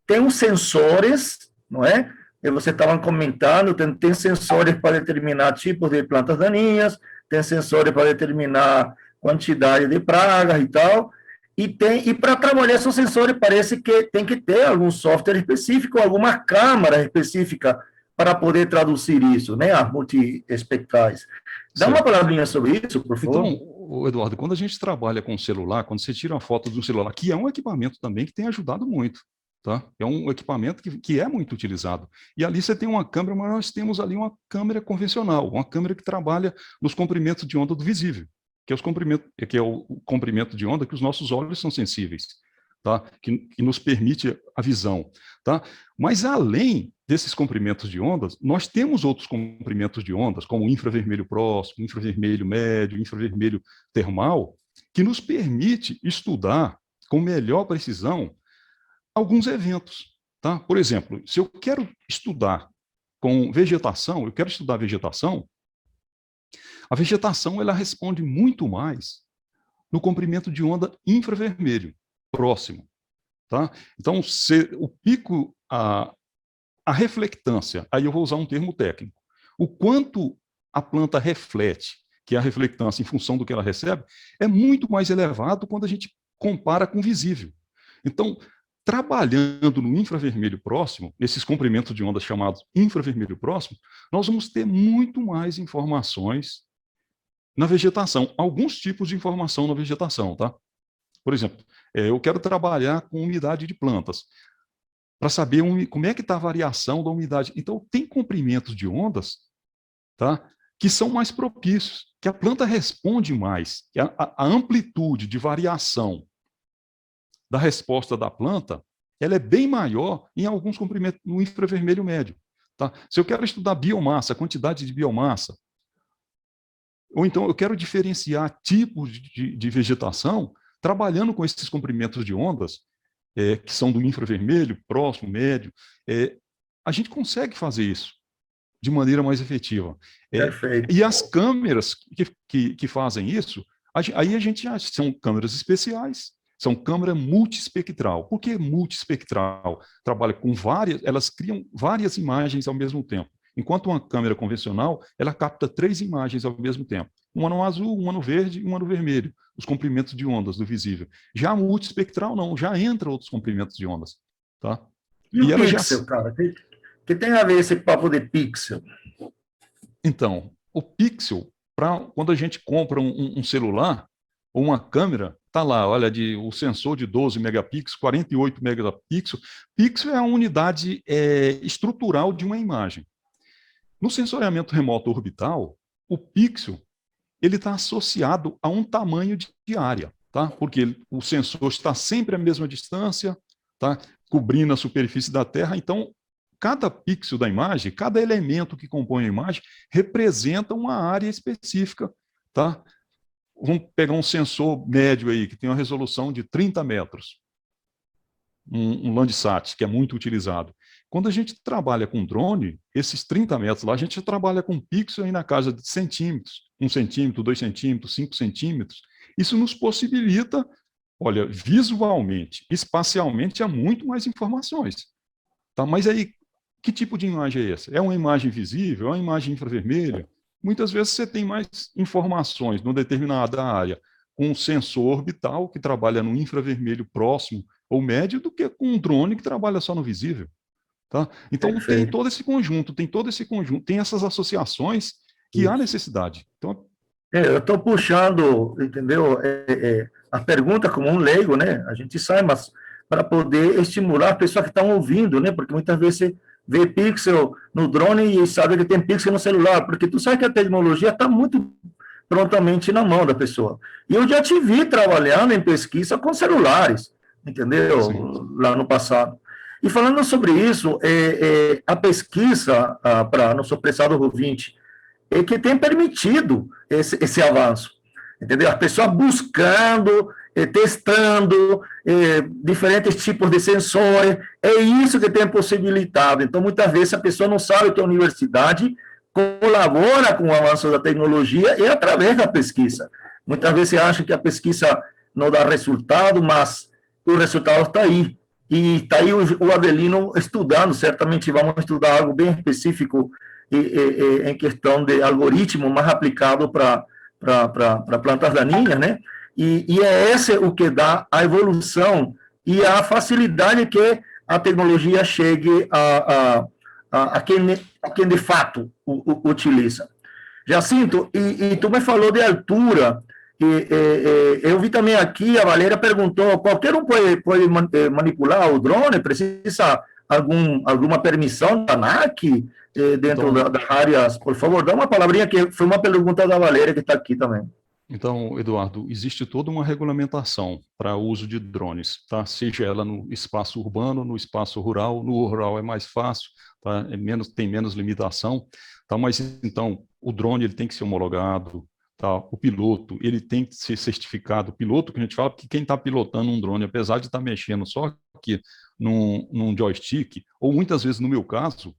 tem os sensores, não é? E você estava comentando, tem sensores para determinar tipos de plantas daninhas, tem sensores para determinar quantidade de pragas e tal, e para trabalhar esses sensores parece que tem que ter algum software específico, alguma câmara específica para poder traduzir isso, né, as multiespectrais. Dá uma palavrinha sobre isso, por favor. Então, Eduardo, quando a gente trabalha com o celular, quando você tira uma foto de um celular, que é um equipamento também que tem ajudado muito, tá? É um equipamento que é muito utilizado. E ali você tem uma câmera, mas nós temos ali uma câmera convencional, uma câmera que trabalha nos comprimentos de onda do visível, que é o comprimento de onda que os nossos olhos são sensíveis, tá? Que nos permite a visão, tá? Mas além desses comprimentos de ondas, nós temos outros comprimentos de ondas, como o infravermelho próximo, infravermelho médio, infravermelho termal, que nos permite estudar com melhor precisão alguns eventos, tá? Por exemplo, se eu quero estudar com vegetação, a vegetação ela responde muito mais no comprimento de onda infravermelho próximo, tá? Então, o pico, a reflectância, aí eu vou usar um termo técnico, o quanto a planta reflete, que é a reflectância em função do que ela recebe, é muito mais elevado quando a gente compara com o visível. Então, trabalhando no infravermelho próximo, nesses comprimentos de onda chamados infravermelho próximo, nós vamos ter muito mais informações na vegetação, alguns tipos de informação na vegetação, tá? Por exemplo, eu quero trabalhar com umidade de plantas, para saber como é que está a variação da umidade. Então, tem comprimentos de ondas, tá, que são mais propícios, que a planta responde mais, que a amplitude de variação da resposta da planta, ela é bem maior em alguns comprimentos, no infravermelho médio. Tá? Se eu quero estudar biomassa, quantidade de biomassa, ou então eu quero diferenciar tipos de vegetação, trabalhando com esses comprimentos de ondas, que são do infravermelho, próximo, médio, a gente consegue fazer isso de maneira mais efetiva. E as câmeras que fazem isso, aí a gente são câmeras especiais, são câmera multiespectral. Por que multiespectral? Trabalha com elas criam várias imagens ao mesmo tempo. Enquanto uma câmera convencional, ela capta 3 imagens ao mesmo tempo. Uma no azul, uma no verde e uma no vermelho, os comprimentos de ondas do visível. Já a multiespectral, não, já entra outros comprimentos de ondas. Tá? E o pixel, cara? Que tem a ver esse papo de pixel? Então, o pixel, quando a gente compra um celular ou uma câmera, tá lá, olha, o sensor de 12 megapixels, 48 megapixels. Pixel é a unidade estrutural de uma imagem. No sensoriamento remoto orbital, o pixel ele está associado a um tamanho de área, tá? Porque o sensor está sempre à mesma distância, tá? Cobrindo a superfície da Terra. Então, cada pixel da imagem, cada elemento que compõe a imagem, representa uma área específica, tá? Vamos pegar um sensor médio aí, que tem uma resolução de 30 metros, um Landsat, que é muito utilizado. Quando a gente trabalha com drone, esses 30 metros lá, a gente trabalha com pixel aí na casa de centímetros, 1 centímetro, 2 centímetros, 5 centímetros. Isso nos possibilita, olha, visualmente, espacialmente, há muito mais informações. Tá? Mas aí, que tipo de imagem é essa? É uma imagem visível? É uma imagem infravermelha? Muitas vezes você tem mais informações numa determinada área com um sensor orbital que trabalha no infravermelho próximo ou médio do que com um drone que trabalha só no visível. Tá? Então, tem todo esse conjunto, tem essas associações que há necessidade. Então, eu estou puxando, entendeu? A pergunta como um leigo, né? A gente sai, mas para poder estimular as pessoas que estão ouvindo, né? Porque muitas vezes você vê pixel no drone e sabe que tem pixel no celular, porque tu sabe que a tecnologia está muito prontamente na mão da pessoa. E eu já te vi trabalhando em pesquisa com celulares, entendeu? Sim. Lá no passado. E falando sobre isso, a pesquisa para nosso prezado ouvinte é que tem permitido esse avanço, entendeu? As pessoas buscando, testando diferentes tipos de sensores, é isso que tem possibilitado. Então, muitas vezes, a pessoa não sabe que a universidade colabora com o avanço da tecnologia e através da pesquisa. Muitas vezes você acha que a pesquisa não dá resultado, mas o resultado está aí. E está aí o Avelino estudando, certamente vamos estudar algo bem específico em questão de algoritmo mais aplicado para plantas daninhas, né? E é esse o que dá a evolução e a facilidade que a tecnologia chegue a quem de fato utiliza. Jacinto, e tu me falou de altura, eu vi também aqui, a Valéria perguntou, qualquer um pode manipular o drone? Precisa alguma permissão da ANAC dentro das áreas? Por favor, dá uma palavrinha, que foi uma pergunta da Valéria que está aqui também. Então, Eduardo, existe toda uma regulamentação para o uso de drones, tá? Seja ela no espaço urbano, no espaço rural. No rural é mais fácil, tá? Tem menos limitação, tá? Mas então o drone ele tem que ser homologado, tá? O piloto ele tem que ser certificado. O piloto, que a gente fala, que quem está pilotando um drone, apesar de estar mexendo só aqui num joystick, ou muitas vezes no meu caso,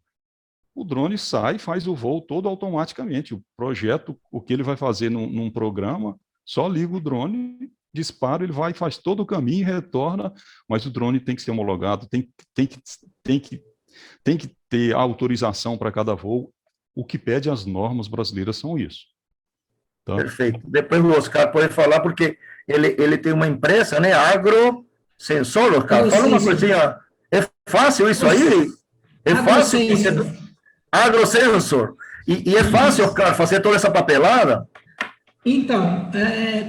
o drone sai e faz o voo todo automaticamente. O projeto, o que ele vai fazer num programa, só liga o drone, dispara, ele vai e faz todo o caminho e retorna, mas o drone tem que ser homologado, tem que ter autorização para cada voo. O que pede as normas brasileiras são isso. Tá? Perfeito. Depois o Oscar pode falar, porque ele tem uma empresa, né? Agrosensor, Oscar. Fala uma coisinha. É fácil isso aí? É fácil? Agrosensor. E é fácil, Oscar, fazer toda essa papelada? Então,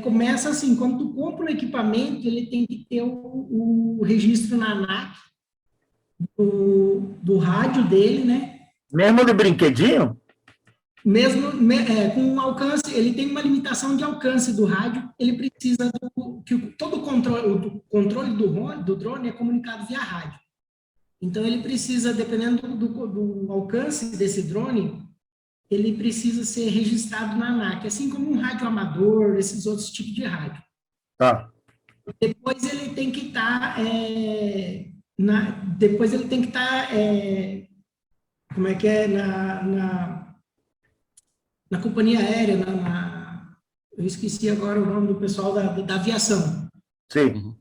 começa assim, quando tu compra um equipamento, ele tem que ter o registro na ANAC do rádio dele, né? Mesmo de brinquedinho? Mesmo com alcance, ele tem uma limitação de alcance do rádio, ele precisa que todo o controle do drone é comunicado via rádio. Então, ele precisa, dependendo do alcance desse drone, ele precisa ser registrado na ANAC, assim como um rádio amador, esses outros tipos de rádio. Tá. Depois ele tem que estar como é que é, na companhia aérea, eu esqueci agora o nome do pessoal da aviação. Sim.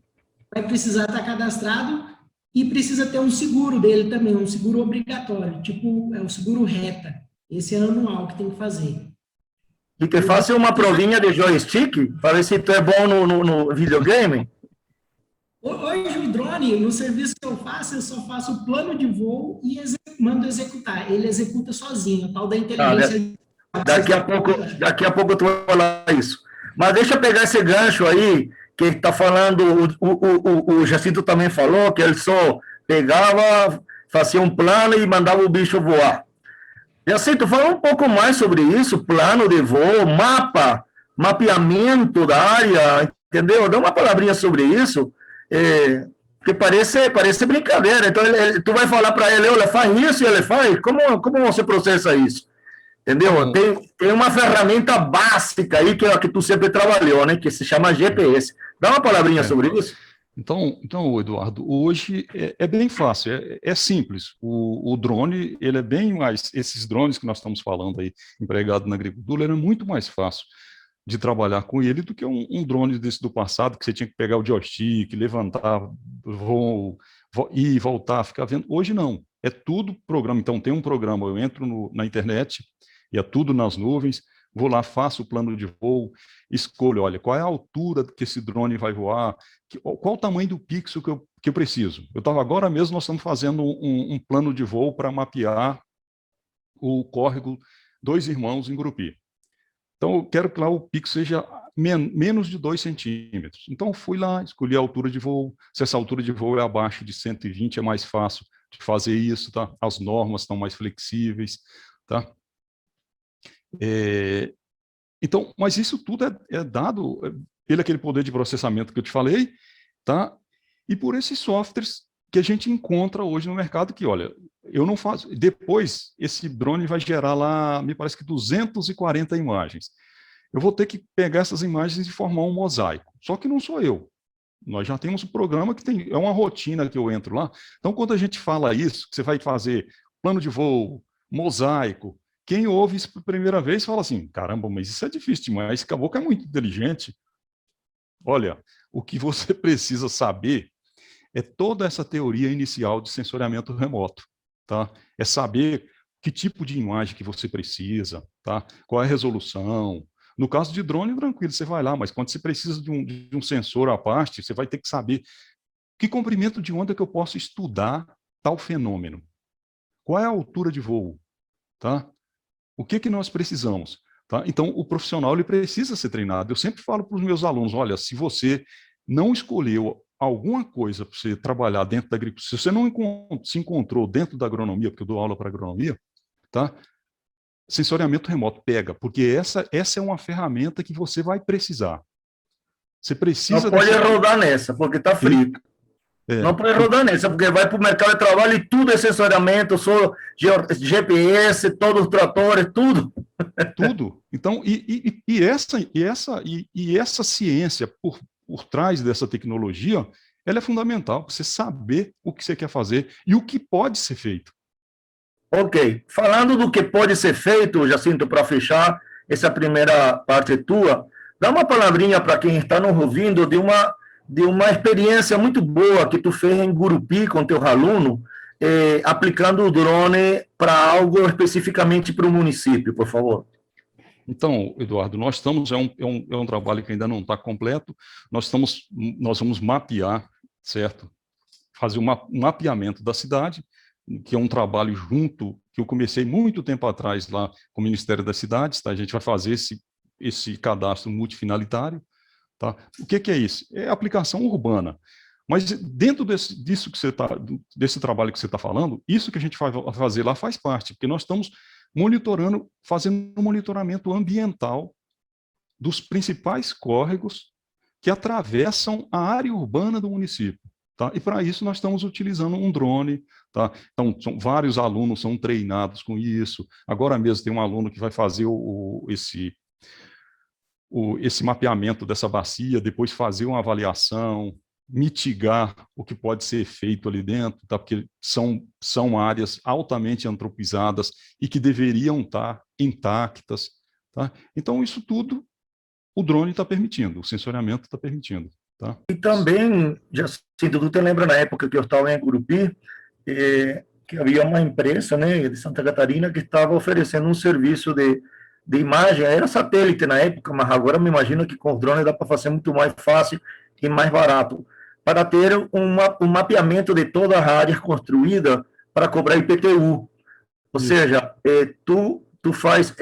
Vai precisar estar cadastrado e precisa ter um seguro dele também, um seguro obrigatório, tipo o seguro reta. Esse é anual que tem que fazer. E te faça uma provinha de joystick, para ver se tu é bom no videogame? Hoje o drone, no serviço que eu só faço o plano de voo e mando executar. Ele executa sozinho, tal da inteligência. Daqui a pouco tu vai falar isso. Mas deixa eu pegar esse gancho aí, que está falando, o Jacinto também falou, que ele só pegava, fazia um plano e mandava o bicho voar. Jacinto, fala um pouco mais sobre isso, plano de voo, mapeamento da área, entendeu? Dá uma palavrinha sobre isso, que parece brincadeira. Então, tu vai falar para ele, olha, faz isso e ele faz. Como você processa isso? Entendeu? Tem uma ferramenta básica aí, que é a que tu sempre trabalhou, né? Que se chama GPS. Dá uma palavrinha sobre isso. Então, Eduardo, hoje é bem fácil, é simples. O drone, ele é bem mais... Esses drones que nós estamos falando aí, empregado na agricultura, era muito mais fácil de trabalhar com ele do que um drone desse do passado, que você tinha que pegar o joystick, levantar, ir e voltar, ficar vendo. Hoje não, é tudo programa. Então, tem um programa, eu entro na internet, e é tudo nas nuvens, vou lá, faço o plano de voo, escolho, olha, qual é a altura que esse drone vai voar, qual o tamanho do pixel que eu preciso. Agora mesmo, nós estamos fazendo um plano de voo para mapear o córrego Dois Irmãos em Gurupi. Então, eu quero que lá o pixel seja menos de 2 centímetros. Então, fui lá, escolhi a altura de voo. Se essa altura de voo é abaixo de 120, é mais fácil de fazer isso, tá? As normas estão mais flexíveis, tá? Então, mas isso tudo é dado pelo aquele poder de processamento que eu te falei, tá? E por esses softwares que a gente encontra hoje no mercado, que, olha, eu não faço... Depois, esse drone vai gerar lá, me parece que 240 imagens. Eu vou ter que pegar essas imagens e formar um mosaico. Só que não sou eu. Nós já temos um programa que é uma rotina que eu entro lá. Então, quando a gente fala isso, que você vai fazer plano de voo, mosaico, quem ouve isso pela primeira vez fala assim, caramba, mas isso é difícil demais, esse caboclo é muito inteligente. Olha, o que você precisa saber é toda essa teoria inicial de sensoriamento remoto, tá? É saber que tipo de imagem que você precisa, tá? Qual é a resolução. No caso de drone, tranquilo, você vai lá, mas quando você precisa de um sensor à parte, você vai ter que saber que comprimento de onda que eu posso estudar tal fenômeno. Qual é a altura de voo, tá? O que nós precisamos? Tá? Então, o profissional ele precisa ser treinado. Eu sempre falo para os meus alunos, olha, se você não escolheu alguma coisa para você trabalhar dentro da agricultura, se você não se encontrou dentro da agronomia, porque eu dou aula para agronomia, tá? Sensoriamento remoto pega, porque essa é uma ferramenta que você vai precisar. Você precisa... Não pode rodar nessa, porque está frito. Não pode rodar nessa, porque vai para o mercado de trabalho e tudo é sensoriamento, só GPS, todos os tratores, tudo. Tudo. Então, essa ciência por trás dessa tecnologia, ela é fundamental, você saber o que você quer fazer e o que pode ser feito. Ok. Falando do que pode ser feito, Jacinto, para fechar essa primeira parte tua, dá uma palavrinha para quem está nos ouvindo de uma experiência muito boa que tu fez em Gurupi com teu aluno, aplicando o drone para algo especificamente para o município, por favor. Então, Eduardo, nós estamos, é um trabalho que ainda não está completo, nós vamos mapear, certo? Fazer um mapeamento da cidade, que é um trabalho junto, que eu comecei muito tempo atrás lá com o Ministério das Cidades, tá? A gente vai fazer esse cadastro multifinalitário, tá? O que é isso? É aplicação urbana. Mas dentro desse trabalho que você está falando, isso que a gente vai fazer lá faz parte, porque nós estamos fazendo um monitoramento ambiental dos principais córregos que atravessam a área urbana do município. Tá? E para isso nós estamos utilizando um drone. Tá? Então, vários alunos são treinados com isso. Agora mesmo tem um aluno que vai fazer esse mapeamento dessa bacia, depois fazer uma avaliação, mitigar o que pode ser feito ali dentro, tá? Porque são áreas altamente antropizadas e que deveriam estar intactas. Tá? Então, isso tudo o drone está permitindo, o sensoriamento está permitindo. Tá? E também, Jacinto, tu te lembra na época que eu estava em Gurupi, que havia uma empresa, né, de Santa Catarina que estava oferecendo um serviço de imagem, era satélite na época, mas agora me imagino que com os drones dá para fazer muito mais fácil e mais barato, para ter um mapeamento de toda a área construída para cobrar IPTU. Ou seja, tu faz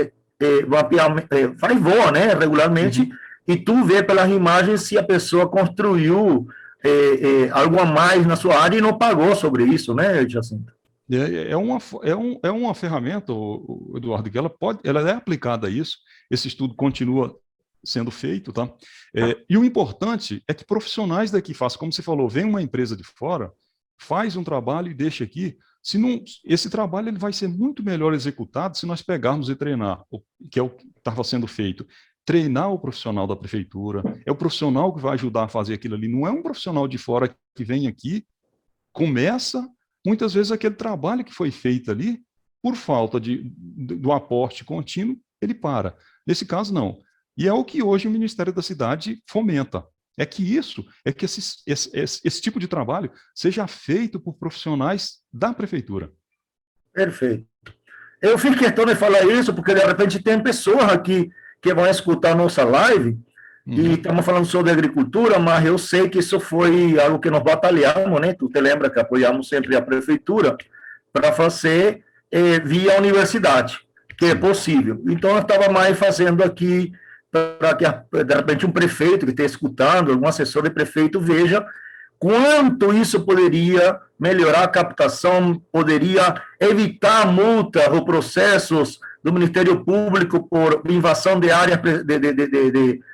mapeamento, faz voa, né, regularmente, e tu vê pelas imagens se a pessoa construiu algo a mais na sua área e não pagou sobre isso, né, Jacinto? É uma ferramenta, Eduardo, que ela é aplicada a isso, esse estudo continua sendo feito, tá? E o importante é que profissionais daqui façam, como você falou, vem uma empresa de fora, faz um trabalho e deixa aqui, esse trabalho ele vai ser muito melhor executado se nós pegarmos e treinar, que é o que estava sendo feito, treinar o profissional da prefeitura, é o profissional que vai ajudar a fazer aquilo ali, não é um profissional de fora que vem aqui, começa, muitas vezes aquele trabalho que foi feito ali, por falta do aporte contínuo, ele para. Nesse caso, não. E é o que hoje o Ministério da Cidade fomenta. É que esse tipo de trabalho seja feito por profissionais da prefeitura. Perfeito. Eu fiz questão de falar isso porque, de repente, tem pessoas aqui que vão escutar a nossa live e estamos falando sobre agricultura, mas eu sei que isso foi algo que nós batalhamos, né? Tu te lembra que apoiamos sempre a prefeitura para fazer via universidade, que é possível. Então, eu estava mais fazendo aqui para que, de repente, um prefeito que esteja escutando, algum assessor de prefeito, veja quanto isso poderia melhorar a captação, poderia evitar multas ou processos do Ministério Público por invasão de áreas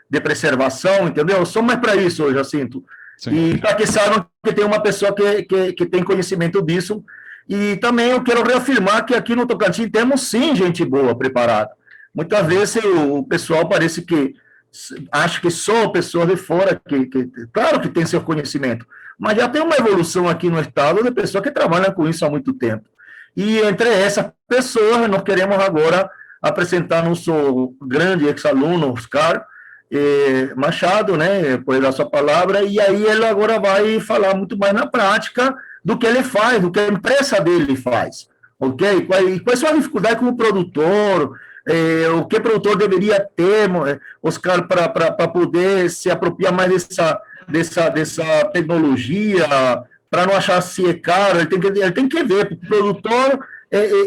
de preservação, entendeu? Só mais para isso, Jacinto. Sim. E para que saibam que tem uma pessoa que tem conhecimento disso. E também eu quero reafirmar que aqui no Tocantins temos, sim, gente boa preparada. Muitas vezes o pessoal parece que acha que só pessoas de fora, claro que tem seu conhecimento, mas já tem uma evolução aqui no estado de pessoas que trabalham com isso há muito tempo. E entre essas pessoas, nós queremos agora apresentar nosso grande ex-aluno, Oscar Machado, né, por dar sua palavra, e aí ele agora vai falar muito mais na prática do que ele faz, do que a empresa dele faz, ok? Quais são as dificuldades como produtor, o que o produtor deveria ter, Oscar, para poder se apropriar mais dessa tecnologia, para não achar se é caro, ele tem que ver, porque o produtor,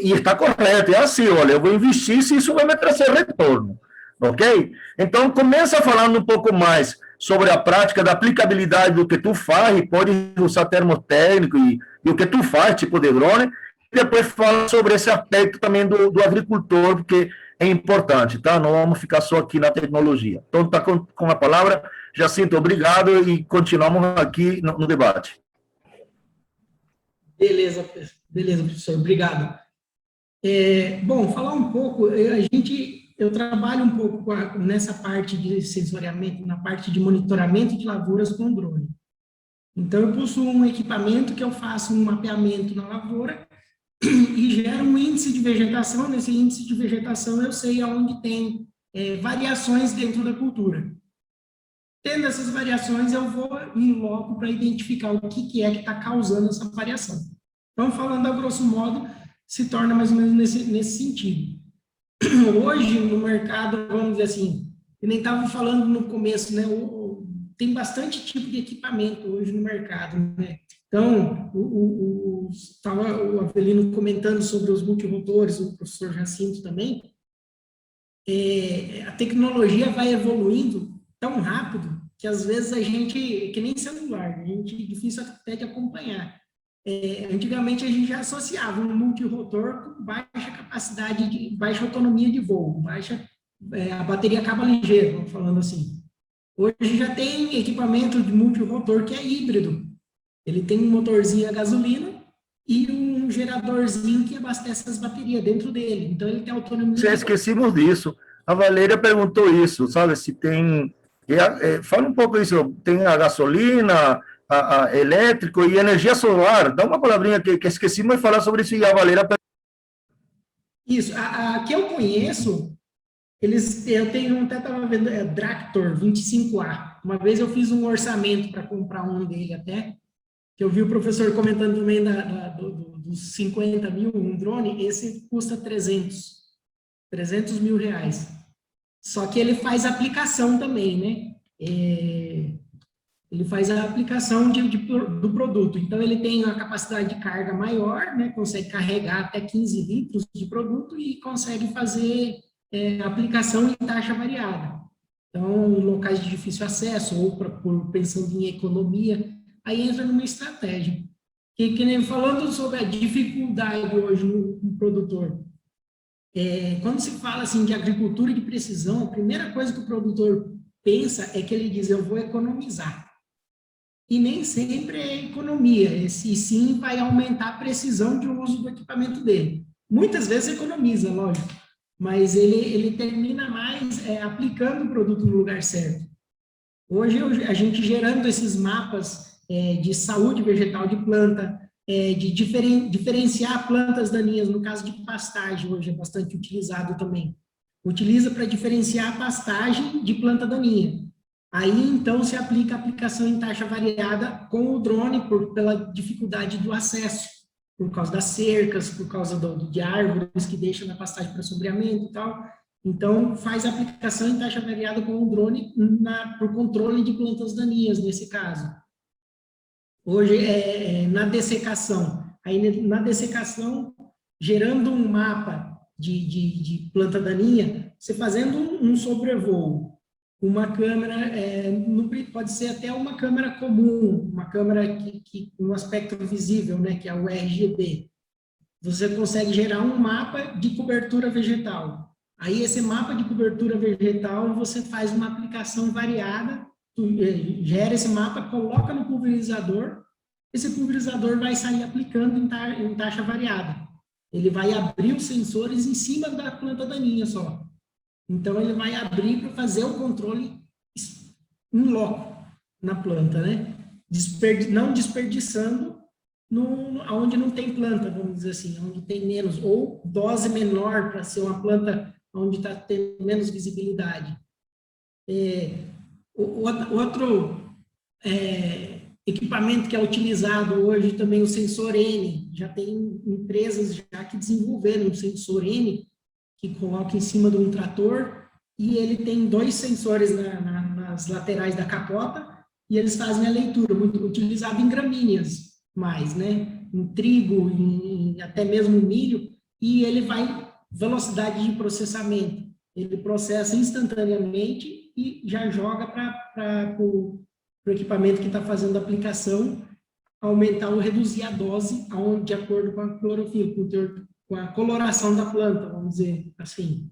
e está correto, é assim, olha, eu vou investir se isso vai me trazer retorno, ok? Então, começa falando um pouco mais sobre a prática da aplicabilidade do que tu faz, e pode usar termos técnicos e o que tu faz, tipo de drone, e depois fala sobre esse aspecto também do agricultor, porque é importante, tá? Não vamos ficar só aqui na tecnologia. Então, está com a palavra, Jacinto, obrigado, e continuamos aqui no debate. Beleza, professor, obrigado. Bom, falar um pouco, eu trabalho um pouco nessa parte de sensoriamento, na parte de monitoramento de lavouras com drone. Então, eu possuo um equipamento que eu faço um mapeamento na lavoura e gero um índice de vegetação. Nesse índice de vegetação, eu sei aonde tem variações dentro da cultura. Tendo essas variações, eu vou em loco para identificar o que é que está causando essa variação. Então, falando a grosso modo, se torna mais ou menos nesse sentido. Hoje, no mercado, vamos dizer assim, eu nem estava falando no começo, né? Tem bastante tipo de equipamento hoje no mercado, né? Então, estava o Avelino comentando sobre os multirotores, o professor Jacinto também. A tecnologia vai evoluindo tão rápido que às vezes a gente, que nem celular, a gente é difícil até de acompanhar. Antigamente a gente já associava um multirotor com baixa capacidade, baixa autonomia de voo, a bateria acaba ligeiro, vamos falando assim. Hoje já tem equipamento de multirotor que é híbrido. Ele tem um motorzinho a gasolina e um geradorzinho que abastece as baterias dentro dele. Então ele tem autonomia. Esquecemos disso. A Valéria perguntou isso, sabe? Se tem... fala um pouco isso. Tem a gasolina, a elétrico e energia solar. Dá uma palavrinha que esquecemos de falar sobre isso e a Valéria... Isso. A que eu conheço, eu tenho, até estava vendo, Dractor 25A. Uma vez eu fiz um orçamento para comprar um dele até, que eu vi o professor comentando também dos 50 mil, um drone, esse custa 300 mil reais. Só que ele faz aplicação também, né? Ele faz a aplicação do produto. Então, ele tem uma capacidade de carga maior, né? Consegue carregar até 15 litros de produto e consegue fazer aplicação em taxa variada. Então, locais de difícil acesso ou pensando em economia, aí entra numa estratégia. Que nem falando sobre a dificuldade hoje no produtor. Quando se fala assim de agricultura de precisão, a primeira coisa que o produtor pensa é que ele diz, eu vou economizar. E nem sempre é economia, e sim vai aumentar a precisão de uso do equipamento dele. Muitas vezes economiza, lógico, mas ele termina mais aplicando o produto no lugar certo. Hoje, a gente gerando esses mapas de saúde vegetal de planta, de diferenciar plantas daninhas, no caso de pastagem, hoje é bastante utilizado também. Utiliza para diferenciar a pastagem de planta daninha. Aí, então, se aplica a aplicação em taxa variada com o drone, pela dificuldade do acesso, por causa das cercas, por causa de árvores que deixam na pastagem para sombreamento e tal. Então, faz a aplicação em taxa variada com o drone para o controle de plantas daninhas, nesse caso. Hoje, na dessecação. Aí, na dessecação, gerando um mapa de planta daninha, você fazendo um sobrevoo. Uma câmera, pode ser até uma câmera comum, uma câmera que um aspecto visível, né, que é o RGB. Você consegue gerar um mapa de cobertura vegetal. Aí, esse mapa de cobertura vegetal, você faz uma aplicação variada, gera esse mapa, coloca no pulverizador, esse pulverizador vai sair aplicando em taxa variada. Ele vai abrir os sensores em cima da planta daninha só. Então, ele vai abrir para fazer o controle em loco na planta, né? Não desperdiçando onde não tem planta, vamos dizer assim, onde tem menos, ou dose menor para ser uma planta onde está tendo menos visibilidade. Outro equipamento que é utilizado hoje também, o sensor N. Já tem empresas já que desenvolveram um sensor N que coloca em cima de um trator e ele tem 2 sensores nas laterais da capota e eles fazem a leitura, muito utilizado em gramíneas mais, né? Em trigo, até mesmo milho, e ele vai velocidade de processamento. Ele processa instantaneamente e já joga para o equipamento que está fazendo a aplicação, aumentar ou reduzir a dose de acordo com a clorofila, com a coloração da planta, vamos dizer assim.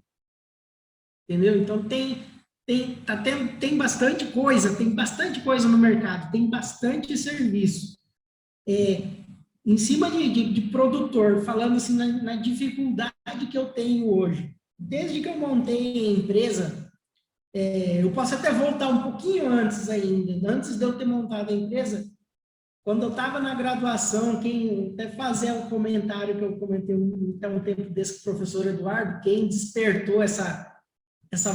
Entendeu? Então, tem bastante coisa no mercado, tem bastante serviço. Em cima de produtor, falando assim na dificuldade que eu tenho hoje, desde que eu montei a empresa, eu posso até voltar um pouquinho antes ainda, antes de eu ter montado a empresa, quando eu estava na graduação, até fazer um comentário que eu comentei um tempo desse com o professor Eduardo, quem despertou essa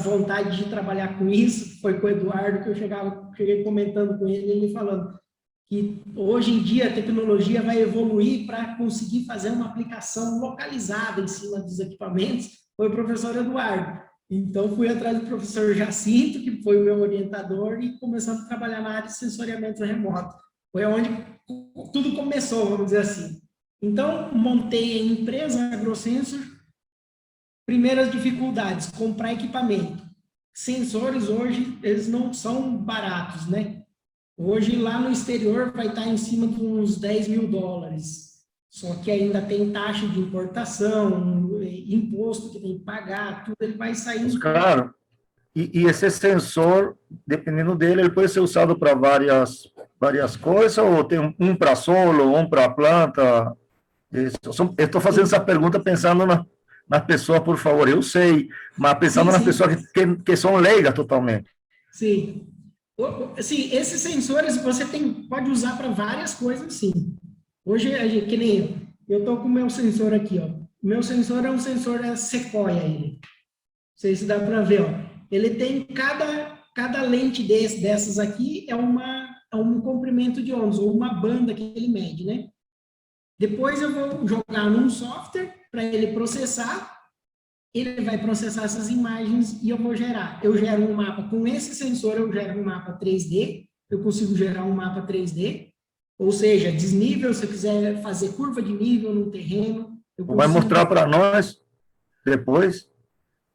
vontade de trabalhar com isso foi com o Eduardo, que eu cheguei comentando com ele falando que hoje em dia a tecnologia vai evoluir para conseguir fazer uma aplicação localizada em cima dos equipamentos, foi o professor Eduardo. Então, fui atrás do professor Jacinto, que foi o meu orientador, e começamos a trabalhar na área de sensoriamento remoto. Foi onde tudo começou, vamos dizer assim. Então, montei a empresa AgroSensor. Primeiras dificuldades, comprar equipamento. Sensores hoje, eles não são baratos, né? Hoje, lá no exterior, vai estar em cima de uns 10 mil dólares. Só que ainda tem taxa de importação, imposto que tem que pagar, tudo ele vai saindo. Claro. E esse sensor, dependendo dele, ele pode ser usado para várias coisas, ou tem um para solo, um para planta? Eu estou fazendo essa pergunta pensando na pessoa, por favor, eu sei, mas pensando nas pessoas que são leigas totalmente. Sim. Sim, esses sensores você pode usar para várias coisas, sim. Hoje, que nem eu estou com o meu sensor aqui, ó. O meu sensor é um sensor Sequoia, ele. Não sei se dá para ver, ó. Ele tem cada lente dessas aqui é um comprimento de ondas, ou uma banda que ele mede, né? Depois eu vou jogar num software para ele processar, ele vai processar essas imagens e eu vou gerar. Eu gero um mapa, com esse sensor eu gero um mapa 3D, eu consigo gerar um mapa 3D, ou seja, desnível, se eu quiser fazer curva de nível no terreno. Vai mostrar para nós depois?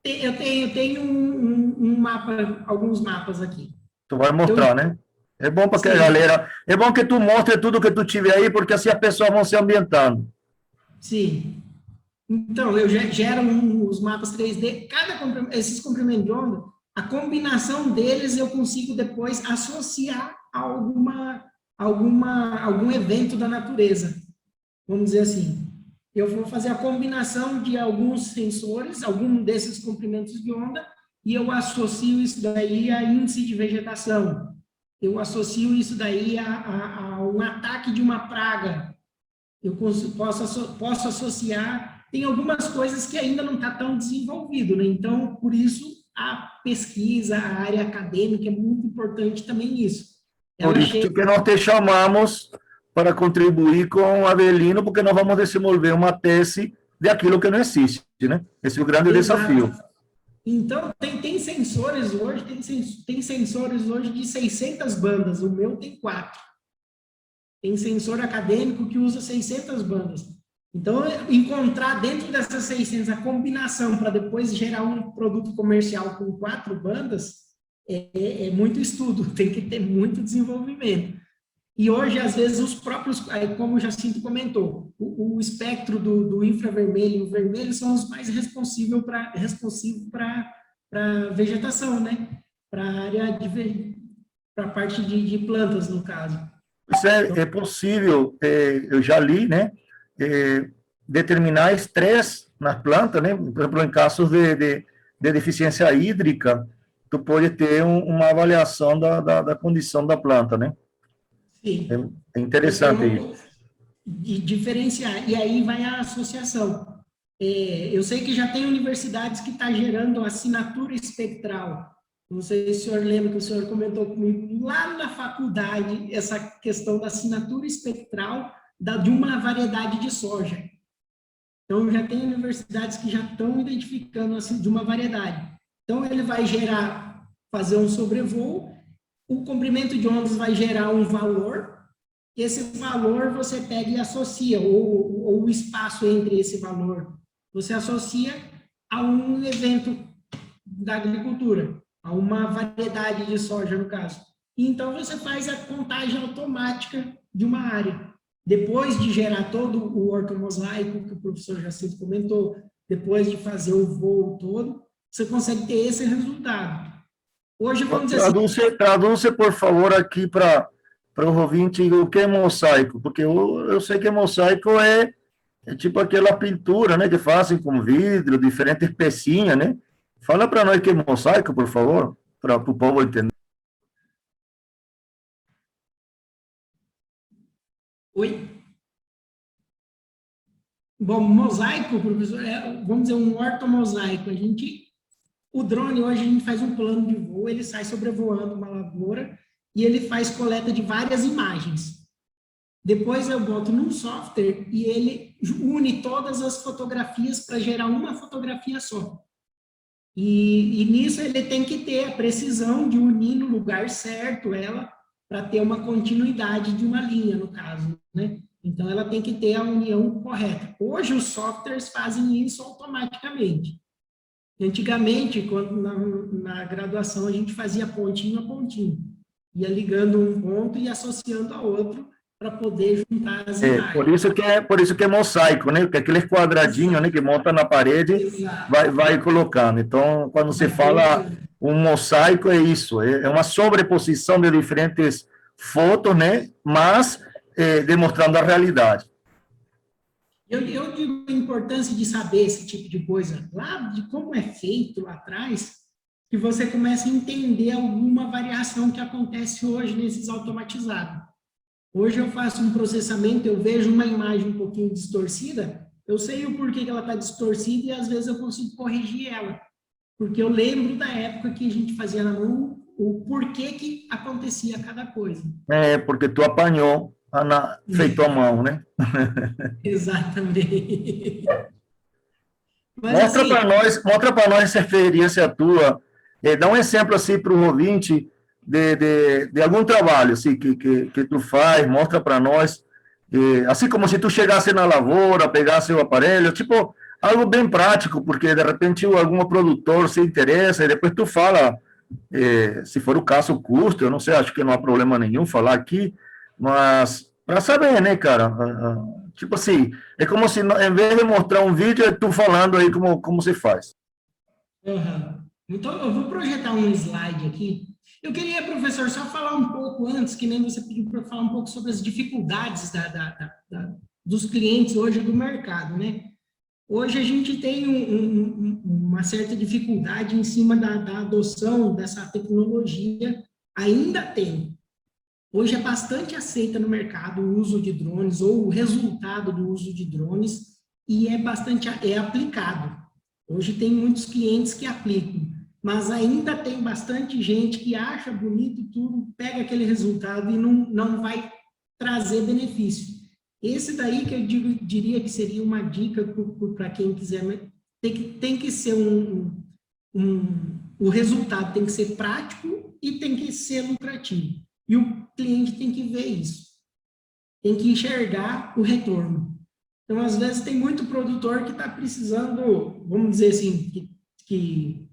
Eu tenho um mapa, alguns mapas aqui. Tu vai mostrar, né? É bom para que a galera... É bom que tu mostre tudo que tu tiver aí, porque assim as pessoas vão se ambientando. Sim. Então, eu gero os mapas 3D, esses comprimentos de onda, a combinação deles eu consigo depois associar a algum evento da natureza. Vamos dizer assim. Eu vou fazer a combinação de alguns sensores, algum desses comprimentos de onda, e eu associo isso daí a índice de vegetação. Eu associo isso daí a um ataque de uma praga. Eu posso associar... Tem algumas coisas que ainda não está tão desenvolvido, né? Então, por isso, a pesquisa, a área acadêmica é muito importante também nisso. Por isso que nós te chamamos para contribuir com o Avelino, porque nós vamos desenvolver uma tese de aquilo que não existe, né? Esse é o grande desafio. Então, tem sensores hoje, tem sensores hoje de 600 bandas, o meu tem 4. Tem sensor acadêmico que usa 600 bandas. Então, encontrar dentro dessas 600 a combinação para depois gerar um produto comercial com 4 bandas é muito estudo, tem que ter muito desenvolvimento. E hoje, às vezes, os próprios, como o Jacinto comentou, o espectro do infravermelho e o vermelho são os mais responsivos para vegetação, né? Para a área para a parte de plantas, no caso. Isso é possível, eu já li, né? Determinar estresse nas plantas, né? Por exemplo, em casos de deficiência hídrica, tu pode ter uma avaliação da condição da planta, né? Sim. É interessante isso. De diferenciar, e aí vai a associação. eu sei que já tem universidades que estão gerando assinatura espectral. Não sei se o senhor lembra que o senhor comentou comigo lá na faculdade essa questão da assinatura espectral de uma variedade de soja. Então, já tem universidades que já estão identificando assim, de uma variedade. Então, ele vai fazer um sobrevoo, o comprimento de ondas vai gerar um valor, esse valor você pega e associa, ou o espaço entre esse valor, você associa a um evento da agricultura, a uma variedade de soja, no caso. E então, você faz a contagem automática de uma área. Depois de gerar todo o ortomosaico, que o professor Jacinto comentou, depois de fazer o voo todo, você consegue ter esse resultado. Hoje, vamos dizer assim... Traduz, por favor, aqui para o ouvinte o que é mosaico, porque eu sei que mosaico é tipo aquela pintura, né, que fazem com vidro, diferentes pecinhas, né? Fala para nós o que é mosaico, por favor, para o povo entender. Oi? Bom, mosaico, professor, vamos dizer, um ortomosaico. O drone, hoje, a gente faz um plano de voo, ele sai sobrevoando uma lavoura e ele faz coleta de várias imagens. Depois eu boto num software e ele une todas as fotografias para gerar uma fotografia só. E nisso ele tem que ter a precisão de unir no lugar certo ela para ter uma continuidade de uma linha, no caso, né? Então, ela tem que ter a união correta. Hoje, os softwares fazem isso automaticamente. Antigamente, quando na graduação, a gente fazia pontinho a pontinho. Ia ligando um ponto e associando a outro para poder juntar as imagens. Por isso que é mosaico, né? Porque aqueles quadradinhos, né, que monta na parede, vai colocando. Então, quando você fala um mosaico, é isso. É uma sobreposição de diferentes fotos, né? Mas... demonstrando a realidade. Eu digo a importância de saber esse tipo de coisa, lá de como é feito lá atrás, que você começa a entender alguma variação que acontece hoje nesses automatizados. Hoje eu faço um processamento, eu vejo uma imagem um pouquinho distorcida, eu sei o porquê que ela está distorcida e às vezes eu consigo corrigir ela, porque eu lembro da época que a gente fazia na mão o porquê que acontecia cada coisa. Porque tu apanhou feito à mão, né? Exatamente. Mas, mostra para nós essa experiência tua. Dá um exemplo assim para o ouvinte de algum trabalho assim, que tu faz, mostra para nós. Assim como se tu chegasse na lavoura, pegasse o aparelho, tipo, algo bem prático, porque de repente algum produtor se interessa e depois tu fala, se for o caso, o custo, eu não sei, acho que não há problema nenhum falar aqui, mas para saber, né, cara? Tipo assim, é como se, em vez de mostrar um vídeo, é tu falando aí como se faz. Uhum. Então, eu vou projetar um slide aqui. Eu queria, professor, só falar um pouco antes, que nem você pediu para falar um pouco sobre as dificuldades dos clientes hoje do mercado, né? Hoje a gente tem uma certa dificuldade em cima da adoção dessa tecnologia, ainda tem. Hoje é bastante aceita no mercado o uso de drones, ou o resultado do uso de drones, e é aplicado. Hoje tem muitos clientes que aplicam, mas ainda tem bastante gente que acha bonito tudo, pega aquele resultado e não vai trazer benefício. Esse daí que eu diria que seria uma dica para quem quiser, tem que ser o resultado tem que ser prático e tem que ser lucrativo. E o cliente tem que ver isso, tem que enxergar o retorno. Então, às vezes, tem muito produtor que está precisando, vamos dizer assim, que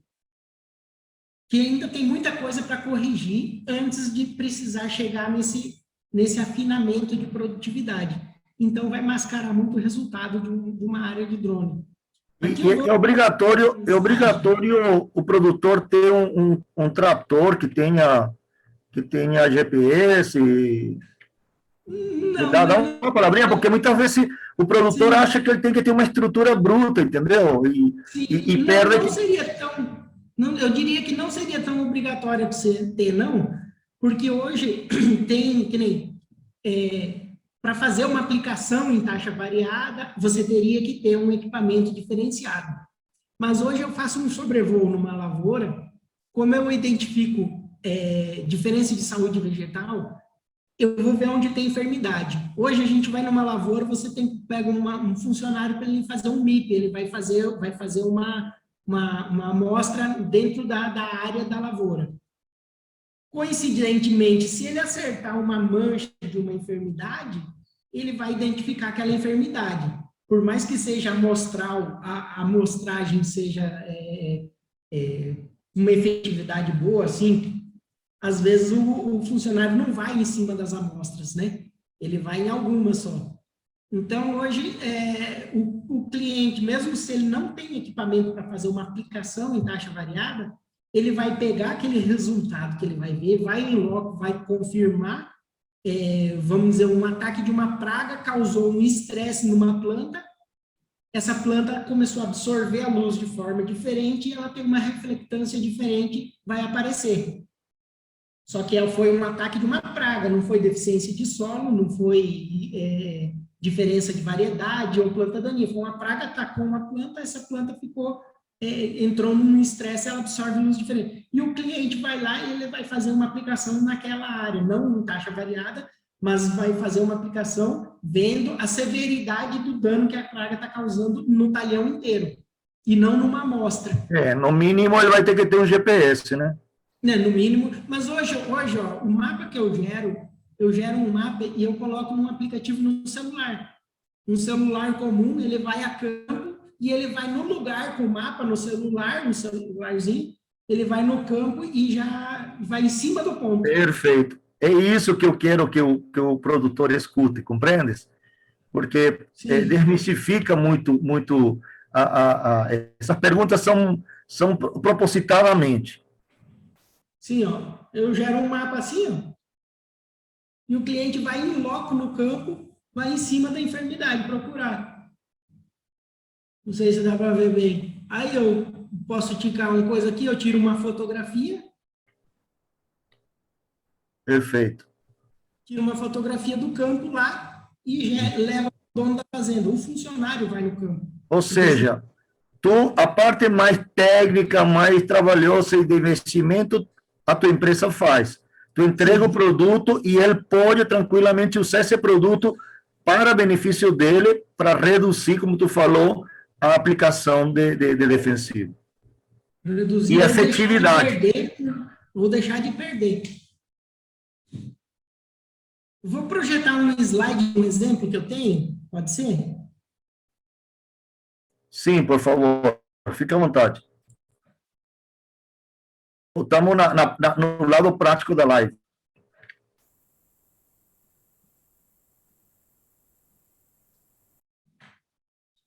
ainda tem muita coisa para corrigir antes de precisar chegar nesse afinamento de produtividade. Então, vai mascarar muito o resultado de uma área de drone. É obrigatório o produtor ter um trator que tenha GPS. Dá uma palavrinha, porque muitas vezes o produtor acha que ele tem que ter uma estrutura bruta, entendeu? E perde. Não seria tão. Eu diria que não seria tão obrigatório você ter, não, porque hoje tem, que nem para fazer uma aplicação em taxa variada, você teria que ter um equipamento diferenciado. Mas hoje eu faço um sobrevoo numa lavoura, como eu identifico diferença de saúde vegetal, eu vou ver onde tem enfermidade. Hoje a gente vai numa lavoura, você pega um funcionário para ele fazer um MIP, ele vai fazer uma amostra dentro da área da lavoura. Coincidentemente, se ele acertar uma mancha de uma enfermidade, ele vai identificar aquela enfermidade. Por mais que seja amostral, a amostragem seja uma efetividade boa, assim, às vezes o funcionário não vai em cima das amostras, né? Ele vai em algumas só. Então, hoje, o cliente, mesmo se ele não tem equipamento para fazer uma aplicação em taxa variada, ele vai pegar aquele resultado que ele vai ver, vai em loco, vai confirmar, vamos dizer, um ataque de uma praga causou um estresse numa planta, essa planta começou a absorver a luz de forma diferente e ela tem uma reflectância diferente, vai aparecer. Só que foi um ataque de uma praga, não foi deficiência de solo, não foi diferença de variedade ou planta daninha, foi uma praga, atacou uma planta, essa planta entrou num estresse, ela absorve luz diferente. E o cliente vai lá e ele vai fazer uma aplicação naquela área, não em taxa variada, mas vai fazer uma aplicação vendo a severidade do dano que a praga está causando no talhão inteiro, e não numa amostra. No mínimo ele vai ter que ter um GPS, né? No mínimo, mas hoje ó, o mapa que eu gero um mapa e eu coloco num aplicativo no celular. Um celular comum, ele vai a campo e ele vai no lugar com o mapa no celular, no celularzinho, ele vai no campo e já vai em cima do ponto. Perfeito. É isso que eu quero que o produtor escute, compreendes? Porque desmistifica muito essas perguntas são propositadamente. Sim, ó, eu gero um mapa assim, ó, e o cliente vai em loco no campo, vai em cima da enfermidade procurar. Não sei se dá para ver bem. Aí eu posso ticar uma coisa aqui, eu tiro uma fotografia. Perfeito. Tiro uma fotografia do campo lá e leva o dono da fazenda. O funcionário vai no campo. Ou seja, a parte mais técnica, mais trabalhosa e de investimento, a tua empresa faz. Tu entrega o produto e ele pode tranquilamente usar esse produto para benefício dele, para reduzir, como tu falou, a aplicação de defensivo. Reduzir e a efetividade. Vou deixar de perder. Vou projetar um slide, um exemplo que eu tenho, pode ser? Sim, por favor, fique à vontade. Estamos no lado prático da live.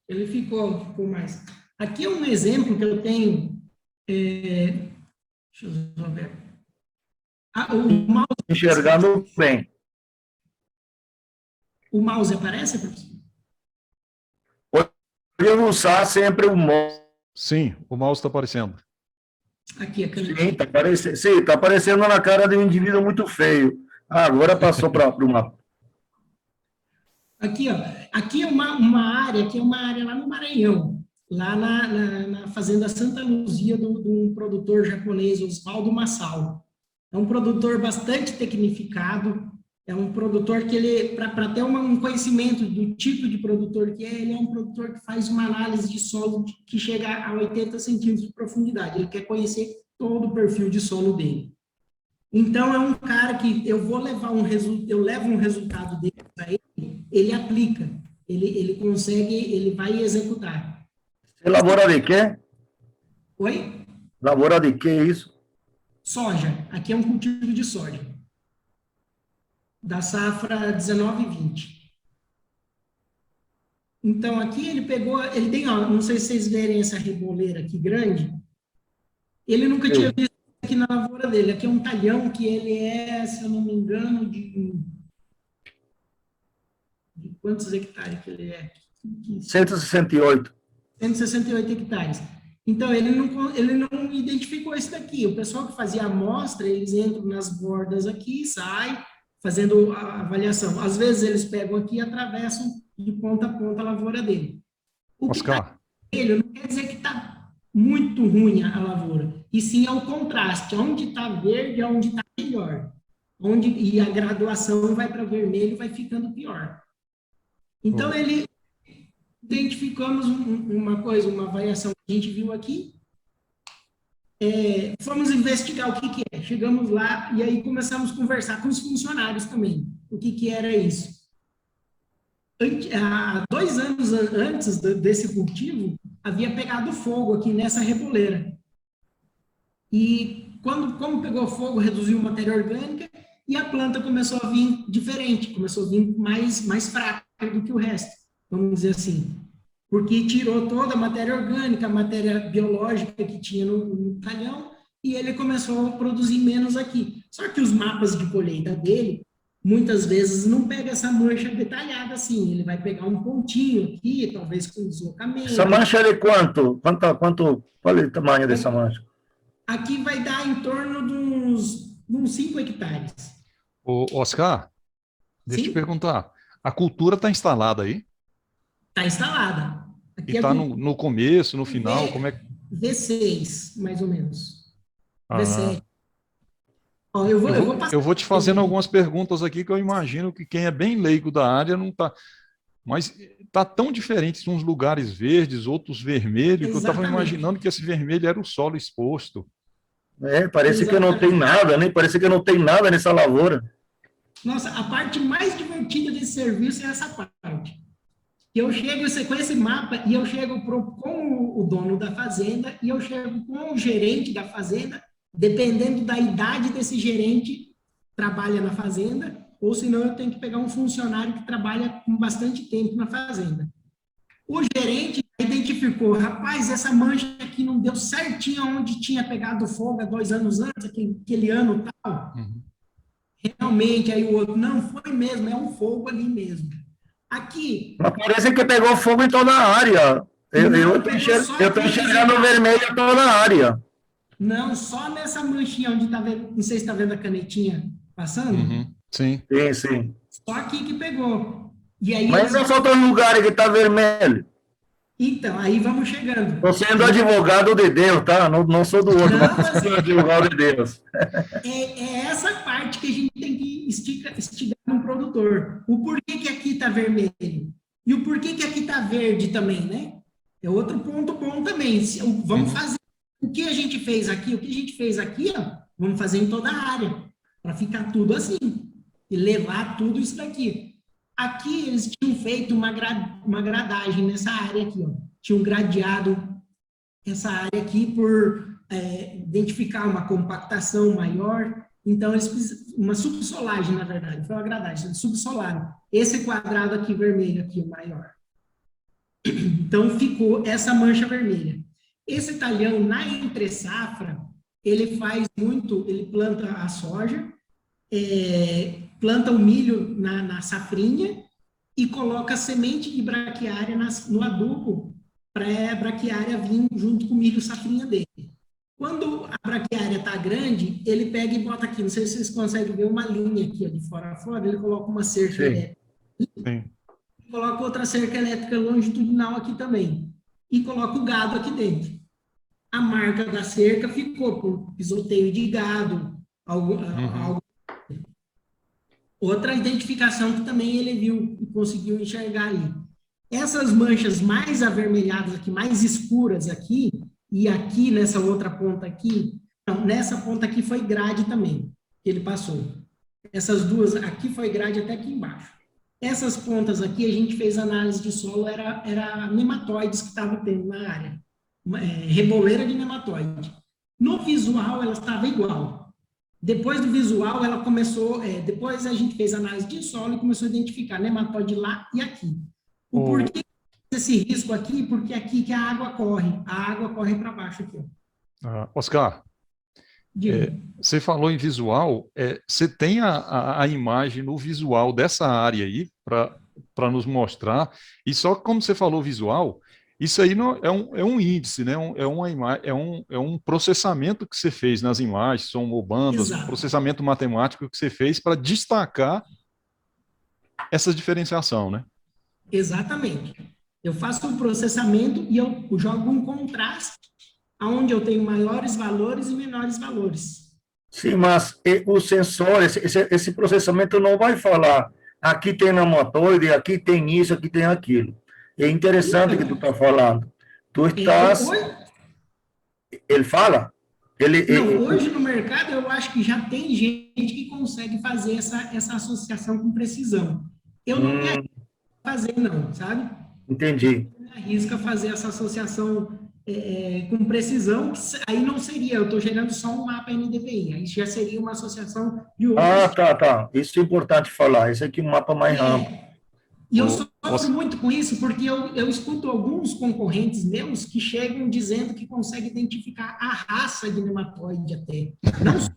Ele ficou mais. Aqui é um exemplo que eu tenho. Deixa eu ver. O mouse. Enxergando bem. O mouse aparece, professor? Pode usar sempre o mouse. Sim, o mouse está aparecendo. Aqui, a câmera. Sim, está aparecendo na cara de um indivíduo muito feio. Agora passou para o mapa. Aqui, ó. Aqui é uma área, que é uma área lá no Maranhão, lá na fazenda Santa Luzia, de um produtor japonês, Osvaldo Massal. É um produtor bastante tecnificado, é um produtor que ele, para ter um conhecimento do tipo de produtor que ele é um produtor que faz uma análise de solo que chega a 80 centímetros de profundidade. Ele quer conhecer todo o perfil de solo dele. Então, é um cara que eu levo um resultado dele para ele aplica, ele consegue, ele vai executar. Você labora de quê? Oi? Labora de quê isso? Soja. Aqui é um cultivo de soja. Da safra 19 e 20. Então, aqui ele tem, ó, não sei se vocês verem essa reboleira aqui grande, ele nunca tinha visto aqui na lavoura dele. Aqui é um talhão que ele se eu não me engano, de quantos hectares que ele é? 168. 168 hectares. Então, ele não identificou esse daqui. O pessoal que fazia a amostra, eles entram nas bordas aqui, saem, fazendo a avaliação. Às vezes eles pegam aqui e atravessam de ponta a ponta a lavoura dele. O que está Oscar, vermelho não quer dizer que está muito ruim a lavoura, e sim é o contraste, onde está verde é onde está melhor. E a graduação vai para vermelho, vai ficando pior. Então, ele identificamos uma coisa, uma variação que a gente viu aqui, fomos investigar o que é. Chegamos lá e aí começamos a conversar com os funcionários também, o que era isso. Há 2 anos antes desse cultivo, havia pegado fogo aqui nessa reboleira. E como pegou fogo, reduziu matéria orgânica e a planta começou a vir diferente, começou a vir mais fraca do que o resto, vamos dizer assim. Porque tirou toda a matéria orgânica, a matéria biológica que tinha no talhão, e ele começou a produzir menos aqui. Só que os mapas de colheita dele, muitas vezes, não pega essa mancha detalhada assim, ele vai pegar um pontinho aqui, talvez com deslocamento. Essa mancha é de quanto? Qual é o tamanho dessa mancha? Aqui vai dar em torno de uns 5 hectares. Ô, Oscar, deixa eu Sim? te perguntar. A cultura está instalada aí? Está instalada. E está no começo, no final? Como é que... V6, mais ou menos. Ah. V7. Ó, eu vou te fazendo algumas perguntas aqui que eu imagino que quem é bem leigo da área não está... Mas está tão diferente, uns lugares verdes, outros vermelhos, que eu estava imaginando que esse vermelho era o solo exposto. Parece que não tem nada, né? Parece que não tem nada nessa lavoura. Nossa, a parte mais divertida desse serviço é essa parte. Eu chego com esse mapa e eu chego com o dono da fazenda e eu chego com o gerente da fazenda, dependendo da idade desse gerente, trabalha na fazenda, ou senão eu tenho que pegar um funcionário que trabalha com bastante tempo na fazenda. O gerente identificou, rapaz, essa mancha aqui não deu certinho onde tinha pegado fogo há 2 anos antes, aquele ano tal. Uhum. Realmente, aí o outro, não, foi mesmo, é um fogo ali mesmo. Aqui... Mas parece que pegou fogo em toda a área. Eu estou enxergando vermelho em toda a área. Não, só nessa manchinha onde está vendo, não sei se está vendo a canetinha passando. Uhum. Sim. Sim. Só aqui que pegou. E aí Mas não são outros lugares que está vermelho. Então, aí vamos chegando. Estou sendo advogado de Deus, tá? Não sou do outro, mas sou advogado de Deus. É essa parte que a gente tem que instigar no produtor. O porquê que aqui está vermelho. E o porquê que aqui está verde também, né? É outro ponto bom também. Vamos fazer o que a gente fez aqui, ó, vamos fazer em toda a área, para ficar tudo assim. E levar tudo isso daqui. Aqui eles tinham feito uma gradagem nessa área aqui, ó. Tinham gradeado essa área aqui por identificar uma compactação maior. Então, uma subsolagem, na verdade, foi uma gradagem, eles subsolaram. Esse quadrado aqui vermelho, aqui, o maior. Então, ficou essa mancha vermelha. Esse talhão, na entre-safra, ele planta a soja, planta o milho na safrinha e coloca semente de braquiária no adubo para a braquiária vir junto com o milho safrinha dele. Quando a braquiária está grande, ele pega e bota aqui, não sei se vocês conseguem ver uma linha aqui, ó, de fora a fora, ele coloca uma cerca elétrica. Sim. Coloca outra cerca elétrica longitudinal aqui também. E coloca o gado aqui dentro. A marca da cerca ficou por pisoteio de gado, outra identificação que também ele viu e conseguiu enxergar ali. Essas manchas mais avermelhadas aqui, mais escuras aqui, e aqui nessa outra ponta aqui, não, nessa ponta aqui foi grade também, que ele passou. Essas duas aqui foi grade até aqui embaixo. Essas pontas aqui, a gente fez análise de solo, era nematóides que estavam tendo na área. Reboleira de nematóide. No visual, ela estava igual. Depois do visual, ela começou... depois a gente fez análise de solo e começou a identificar nematóide lá e aqui. O porquê desse risco aqui? Porque aqui que a água corre. A água corre para baixo aqui. Oscar, você falou em visual, você tem a imagem no visual dessa área aí para nos mostrar, e só como você falou visual, Isso aí não, é um índice, né? É um processamento que você fez nas imagens, somou bandas, um Exato, processamento matemático que você fez para destacar essa diferenciação, né? exatamente. Eu faço um processamento e eu jogo um contraste onde eu tenho maiores valores e menores valores. Sim, mas o sensor, esse processamento não vai falar aqui tem nematóide, aqui tem isso, aqui tem aquilo. É interessante que tu Então, está falando. Tu estás, hoje, ele fala, não, hoje no mercado eu acho que já tem gente que consegue fazer essa associação com precisão. Eu não me arrisco a fazer, não, sabe? entendi. Me arrisco a fazer essa associação com precisão, que aí não seria, eu estou gerando só um mapa NDVI, aí já seria uma associação de Ah, outros. tá. Isso é importante falar. Esse aqui é um mapa mais amplo. E eu O- sofro muito com isso, porque eu escuto alguns concorrentes meus que chegam dizendo que conseguem identificar a raça de nematóide até. Não só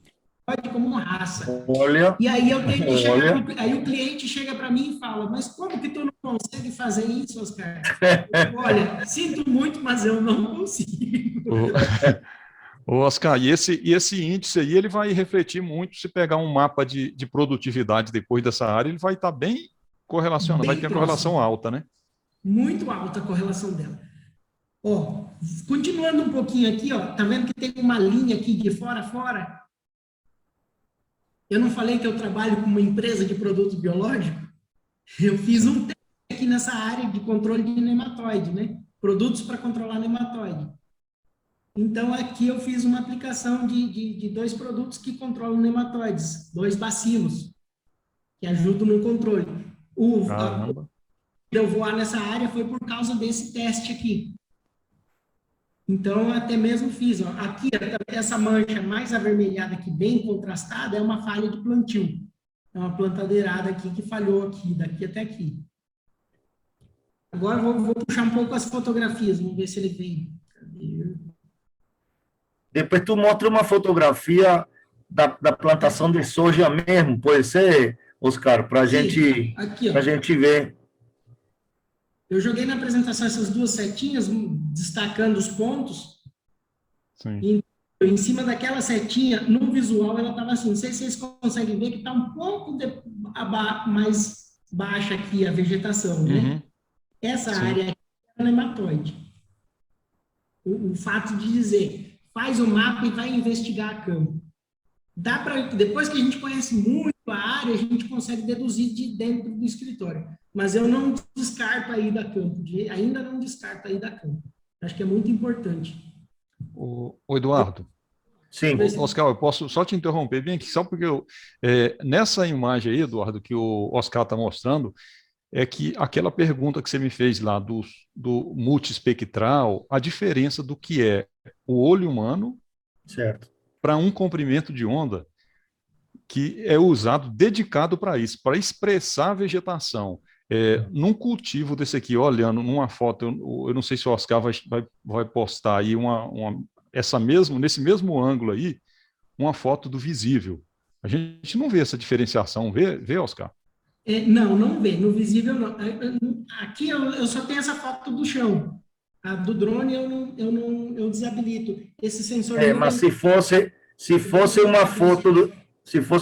nematóide como raça. Olha, E aí eu tenho que chegar, olha. aí o cliente chega para mim e fala, mas como que tu não consegue fazer isso, Oscar? Olha, sinto muito, mas eu não consigo. Ô, Oscar, e esse índice aí, ele vai refletir muito se pegar um mapa de produtividade depois dessa área, ele vai estar bem correlacionado, vai Bem ter uma próximo. correlação alta, né? Muito alta a correlação dela. Ó, continuando um pouquinho aqui, ó, tá vendo que tem uma linha aqui de fora a fora? Eu não falei que eu trabalho com uma empresa de produto biológico? Eu fiz um teste aqui nessa área de controle de nematóide, né? Produtos para controlar nematóide. Então, aqui eu fiz uma aplicação de 2 produtos que controlam nematóides, 2 bacilos, que ajudam no controle. Caramba. Eu voar nessa área foi por causa desse teste aqui. Então, até mesmo fiz, ó, aqui, essa mancha mais avermelhada aqui, bem contrastada, é uma falha de plantio. É uma plantadeirada aqui que falhou aqui, daqui até aqui. Agora, vou puxar um pouco as fotografias, vamos ver se ele vem. Cadê? Depois tu mostra uma fotografia da plantação de soja mesmo, pode ser, Oscar, para Aqui, a ó. gente ver. Eu joguei na apresentação essas 2 setinhas, destacando os pontos. Sim. E em cima daquela setinha, no visual, ela estava assim. Não sei se vocês conseguem ver que está um pouco mais baixa aqui a vegetação, né? Uhum. Essa Sim. área aqui é nematóide. O fato de dizer, faz o mapa e vai investigar a campo. Dá para, depois que a gente conhece muito a área, a gente consegue deduzir de dentro do escritório. Mas eu não descarto a ida a campo, ainda não descarto a ida a campo. Acho que é muito importante. O Eduardo, Sim, Oscar, eu posso só te interromper bem aqui, só porque nessa imagem aí, Eduardo, que o Oscar está mostrando, é que aquela pergunta que você me fez lá do multiespectral, a diferença do que é o olho humano certo. para um comprimento de onda que é usado, dedicado para isso, para expressar a vegetação. Num cultivo desse aqui, olhando numa foto, eu não sei se o Oscar vai postar aí nesse mesmo ângulo aí, uma foto do visível. A gente não vê essa diferenciação, vê, Oscar? Não vê. No visível, não. Aqui eu só tenho essa foto do chão. A do drone eu desabilito. Esse sensor... Mas se fosse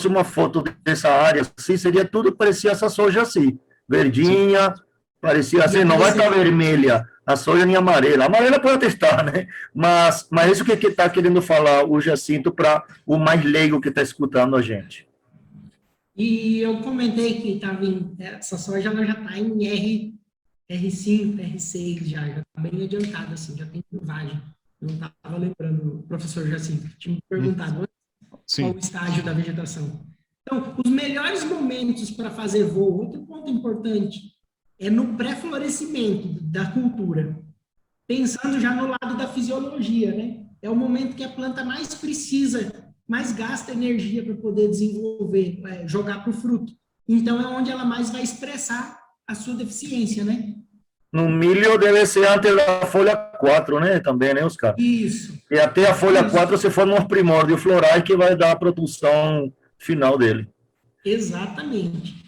uma foto dessa área, assim, seria tudo, parecia essa soja assim, verdinha, parecia assim, não vai estar vermelha, a soja nem amarela. Amarela pode testar, né? Mas isso que está querendo falar o Jacinto para o mais leigo que está escutando a gente. E eu comentei que essa soja ela já está em R5, R6 já está bem adiantada, assim, já tem curvagem. Eu não estava lembrando, o professor Jacinto, que tinha me perguntado antes qual o estágio da vegetação. Então, os melhores momentos para fazer voo, outro ponto importante, é no pré-florescimento da cultura. Pensando já no lado da fisiologia, né? É o momento que a planta mais precisa, mais gasta energia para poder desenvolver, jogar para o fruto. Então, é onde ela mais vai expressar a sua deficiência, né? No milho deve ser antes da folha 4, né? Também, né, Oscar? Isso. E até a folha 4 se forma uns primórdios florais que vai dar a produção final dele. Exatamente.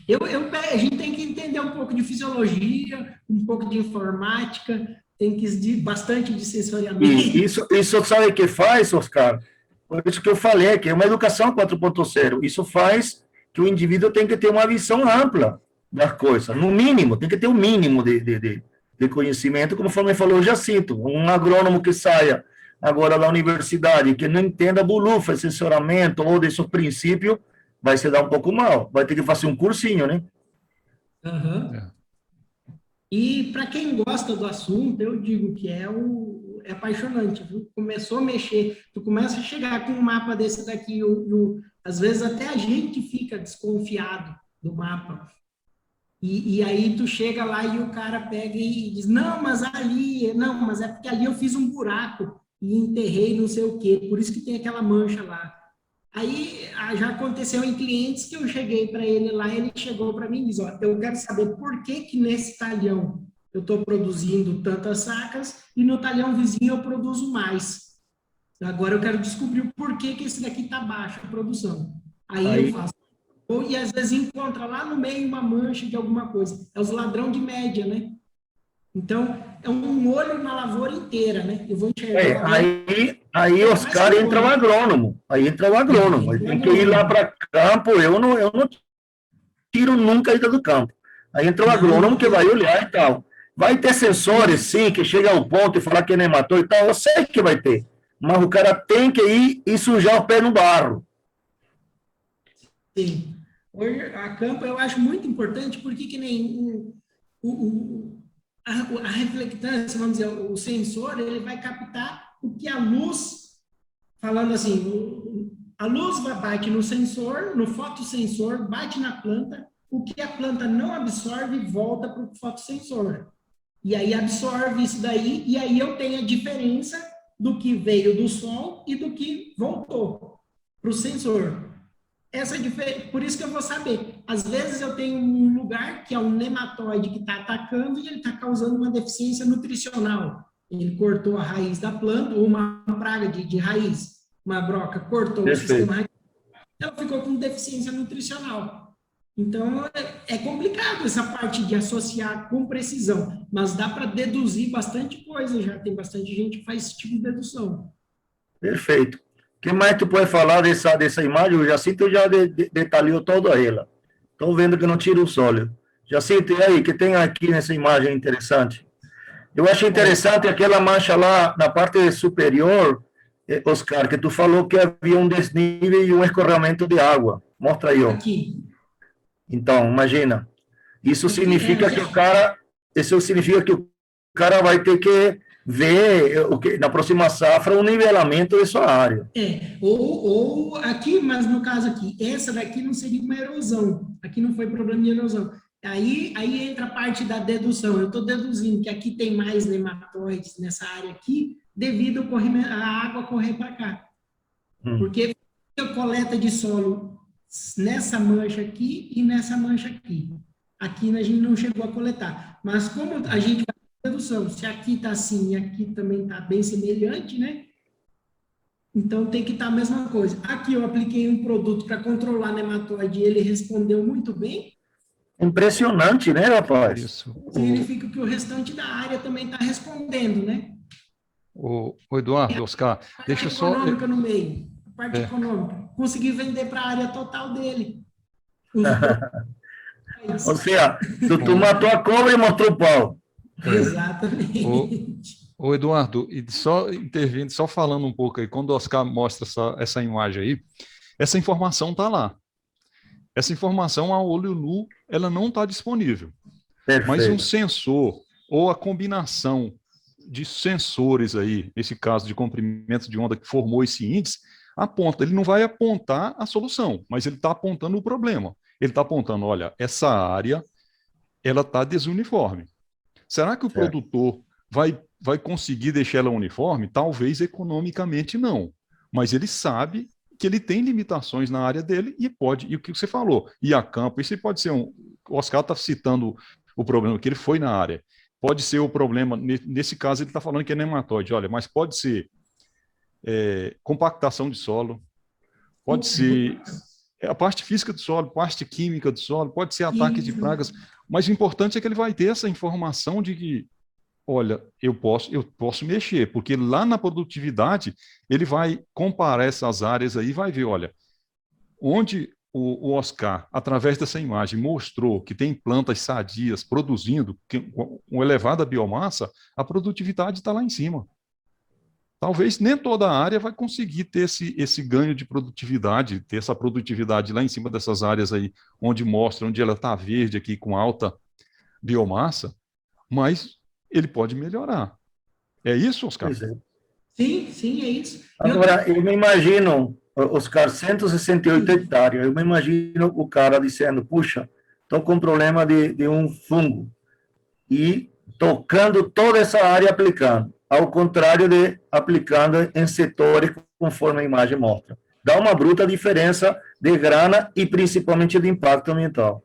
A gente tem que entender um pouco de fisiologia, um pouco de informática, tem que bastante de sensoriamento. E isso sabe o que faz, Oscar? Por isso que eu falei, que é uma educação 4.0. Isso faz que o indivíduo tem que ter uma visão ampla das coisas. No mínimo, tem que ter um mínimo de conhecimento, conforme falou o Jacinto. Um agrônomo que saia agora da universidade, que não entenda bulufa, sensoramento ou desses princípios, vai se dar um pouco mal. Vai ter que fazer um cursinho, né? Uhum. E para quem gosta do assunto, eu digo que é apaixonante, viu? Começou a mexer, tu começa a chegar com um mapa desse daqui, às vezes até a gente fica desconfiado do mapa. E aí tu chega lá e o cara pega e diz, não, mas é porque ali eu fiz um buraco e enterrei não sei o quê, por isso que tem aquela mancha lá. Aí já aconteceu em clientes que eu cheguei para ele lá, ele chegou para mim e disse, ó, eu quero saber por que nesse talhão eu estou produzindo tantas sacas e no talhão vizinho eu produzo mais. Agora eu quero descobrir o porquê que esse daqui está baixo a produção. Aí eu faço. E às vezes encontra lá no meio uma mancha de alguma coisa. É os ladrão de média, né? Então, é um olho na lavoura inteira, né? Eu vou enxergar. Aí Oscar entra o agrônomo. Aí entra o agrônomo. Ele tem que ir lá para campo. Eu não tiro nunca a ida do campo. Aí entra o agrônomo que vai olhar e tal. Vai ter sensores, sim, que chega ao ponto e falar que nem matou e tal. Eu sei que vai ter. Mas o cara tem que ir e sujar o pé no barro. Sim. Hoje, a campo eu acho muito importante, porque que nem a reflectância, vamos dizer, o sensor, ele vai captar o que a luz, falando assim, a luz bate no sensor, no fotossensor, bate na planta, o que a planta não absorve volta para o fotossensor. E aí absorve isso daí, e aí eu tenho a diferença do que veio do sol e do que voltou para o sensor. Por isso que eu vou saber. Às vezes eu tenho um lugar que é um nematóide que está atacando e ele está causando uma deficiência nutricional. Ele cortou a raiz da planta, ou uma praga de raiz, uma broca, cortou o sistema raiz, ela ficou com deficiência nutricional. Então, é complicado essa parte de associar com precisão, mas dá para deduzir bastante coisa já. Tem bastante gente que faz esse tipo de dedução. Perfeito. O que mais tu pode falar dessa imagem? O Jacinto já detalhou toda ela. Estou vendo que não tira o sólido. Jacinto, e aí, que tem aqui nessa imagem interessante? Eu acho interessante aquela mancha lá na parte superior, Oscar, que tu falou que havia um desnível e um escorrimento de água. Mostra aí, ó. Aqui. Então, imagina. Isso significa que o cara vai ter que ver na próxima safra um nivelamento de sua área. Ou aqui, mas no caso aqui, essa daqui não seria uma erosão. Aqui não foi problema de erosão. Aí entra a parte da dedução. Eu estou deduzindo que aqui tem mais nematóides nessa área aqui, devido a água correr para cá. Porque a coleta de solo nessa mancha aqui e nessa mancha aqui. Aqui a gente não chegou a coletar. Mas como a gente vai fazer dedução, se aqui está assim e aqui também está bem semelhante, né? Então tem que estar a mesma coisa. Aqui eu apliquei um produto para controlar nematóide e ele respondeu muito bem. Impressionante, né, rapaz? Isso. Significa que o restante da área também está respondendo, né? O Eduardo, Oscar, deixa eu só... econômica no meio. A parte econômica. Consegui vender para a área total dele. Ou seja, tu matou a cobra e mostrou o pau. Exatamente. Ô Eduardo, e só intervindo, só falando um pouco aí, quando o Oscar mostra essa imagem aí, essa informação está lá. Essa informação a olho nu, ela não está disponível. Perfeito. Mas um sensor, ou a combinação de sensores aí, nesse caso de comprimento de onda que formou esse índice, aponta. Ele não vai apontar a solução, mas ele está apontando o problema. Ele está apontando, olha, essa área, ela está desuniforme. Será que o produtor vai conseguir deixar ela uniforme? Talvez economicamente não, mas ele sabe que ele tem limitações na área dele e o que você falou, ir a campo, isso pode ser o Oscar está citando o problema que ele foi na área, pode ser o problema, nesse caso ele está falando que é nematóide, olha, mas pode ser compactação de solo, pode ser a parte física do solo, parte química do solo, pode ser ataque de pragas, mas o importante é que ele vai ter essa informação de que Olha, eu posso mexer, porque lá na produtividade ele vai comparar essas áreas aí e vai ver, olha, onde o Oscar, através dessa imagem, mostrou que tem plantas sadias produzindo com elevada biomassa, a produtividade está lá em cima. Talvez nem toda a área vai conseguir ter esse ganho de produtividade, ter essa produtividade lá em cima dessas áreas aí, onde mostra, onde ela está verde aqui com alta biomassa, mas ele pode melhorar. É isso, Oscar? Pois é. Sim, sim, é isso. Agora, eu me imagino, Oscar, 168 hectares, eu me imagino o cara dizendo, puxa, estou com problema de um fungo, e tocando toda essa área aplicando, ao contrário de aplicando em setores conforme a imagem mostra. Dá uma bruta diferença de grana e principalmente de impacto ambiental.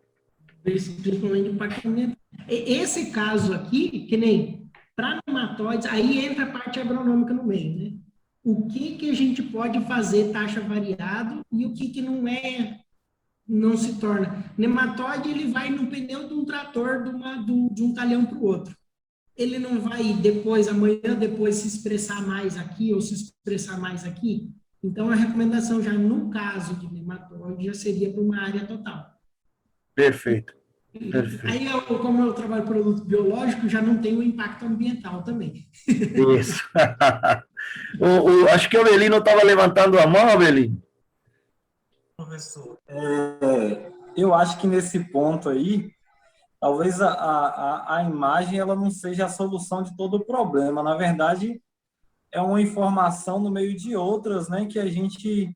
Principalmente o impacto ambiental. Esse caso aqui, que nem para nematóides, aí entra a parte agronômica no meio, né? O que a gente pode fazer taxa variado e o que não se torna. Nematóide, ele vai no pneu de um trator de um talhão para o outro. Ele não vai amanhã depois se expressar mais aqui ou se expressar mais aqui. Então, a recomendação já no caso de nematóide já seria para uma área total. Perfeito. Perfeito. Aí, como eu trabalho produto biológico, já não tem o impacto ambiental também. Isso. Acho que o Avelino estava levantando a mão, Avelino. Professor, eu acho que nesse ponto aí, talvez a imagem ela não seja a solução de todo o problema. Na verdade, é uma informação no meio de outras, né, que a gente...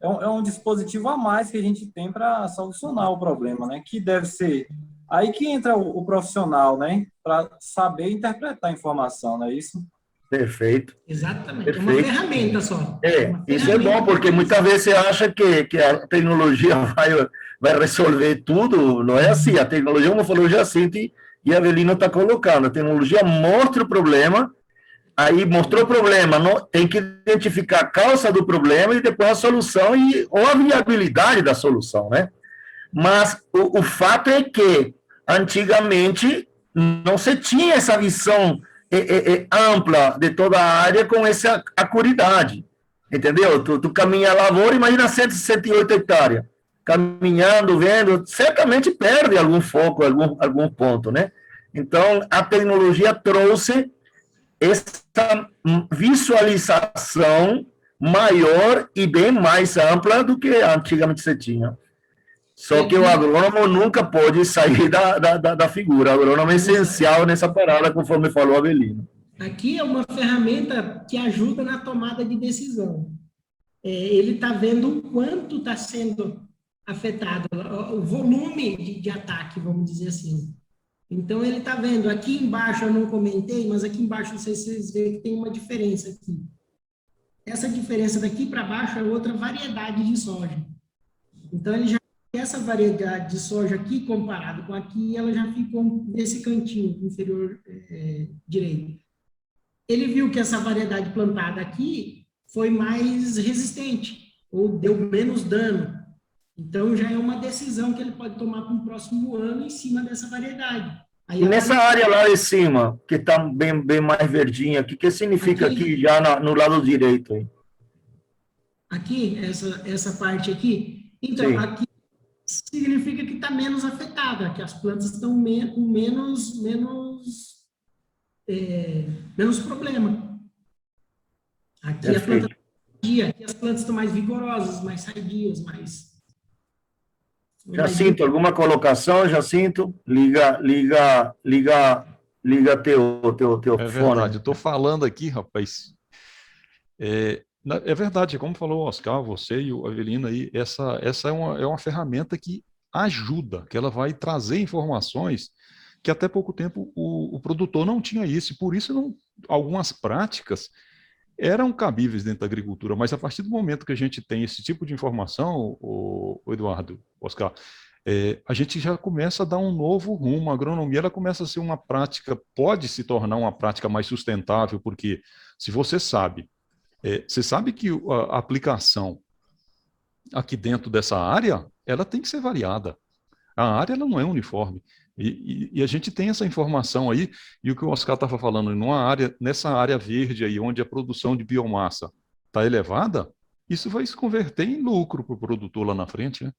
É um dispositivo a mais que a gente tem para solucionar o problema, né? Que deve ser... Aí que entra o profissional, né? Para saber interpretar a informação, não é isso? Perfeito. Exatamente. Perfeito. É uma ferramenta só. Isso é bom, porque muitas vezes você acha que a tecnologia vai resolver tudo. Não é assim. A tecnologia, como falou o Jacinto, e a Avelino está colocando. A tecnologia mostra o problema, aí mostrou o problema, tem que identificar a causa do problema e depois a solução ou a viabilidade da solução, né? Mas o fato é que, antigamente, não se tinha essa visão ampla de toda a área com essa acuridade, entendeu? Tu caminha a lavoura, imagina 168 hectares, caminhando, vendo, certamente perde algum foco, algum ponto, né? Então, a tecnologia trouxe essa visualização maior e bem mais ampla do que antigamente se tinha. Só que o agrônomo nunca pode sair da figura. O agrônomo é essencial nessa parada, conforme falou Avelino. Aqui é uma ferramenta que ajuda na tomada de decisão. Ele está vendo o quanto está sendo afetado, o volume de ataque, vamos dizer assim. Então, ele está vendo, aqui embaixo eu não comentei, mas aqui embaixo, não sei se vocês veem que tem uma diferença aqui. Essa diferença daqui para baixo é outra variedade de soja. Então, ele já essa variedade de soja aqui, comparado com aqui, ela já ficou nesse cantinho inferior direito. Ele viu que essa variedade plantada aqui foi mais resistente, ou deu menos dano. Então, já é uma decisão que ele pode tomar para o próximo ano em cima dessa variedade. Aí, e nessa área lá em cima, que está bem mais verdinha, o que significa aqui já no lado direito? Hein? Aqui, essa parte aqui? Então, sim. Aqui significa que está menos afetada, que as plantas estão com menos problema. Aqui a planta está sadia, aqui as plantas estão mais vigorosas, mais sadias, mais... Jacinto, alguma colocação, Jacinto? Liga teu fone. É verdade, eu estou falando aqui, rapaz. É verdade, como falou o Oscar, você e o Avelino aí, essa é uma ferramenta que ajuda, que ela vai trazer informações que até pouco tempo o produtor não tinha isso, e por isso algumas práticas eram cabíveis dentro da agricultura, mas a partir do momento que a gente tem esse tipo de informação, o Eduardo, Oscar, a gente já começa a dar um novo rumo. A agronomia ela começa a ser uma prática, pode se tornar uma prática mais sustentável, porque se você sabe que a aplicação aqui dentro dessa área, ela tem que ser variada. A área ela não é uniforme. E a gente tem essa informação aí, e o que o Oscar estava falando, nessa área verde aí, onde a produção de biomassa está elevada, isso vai se converter em lucro para o produtor lá na frente, né?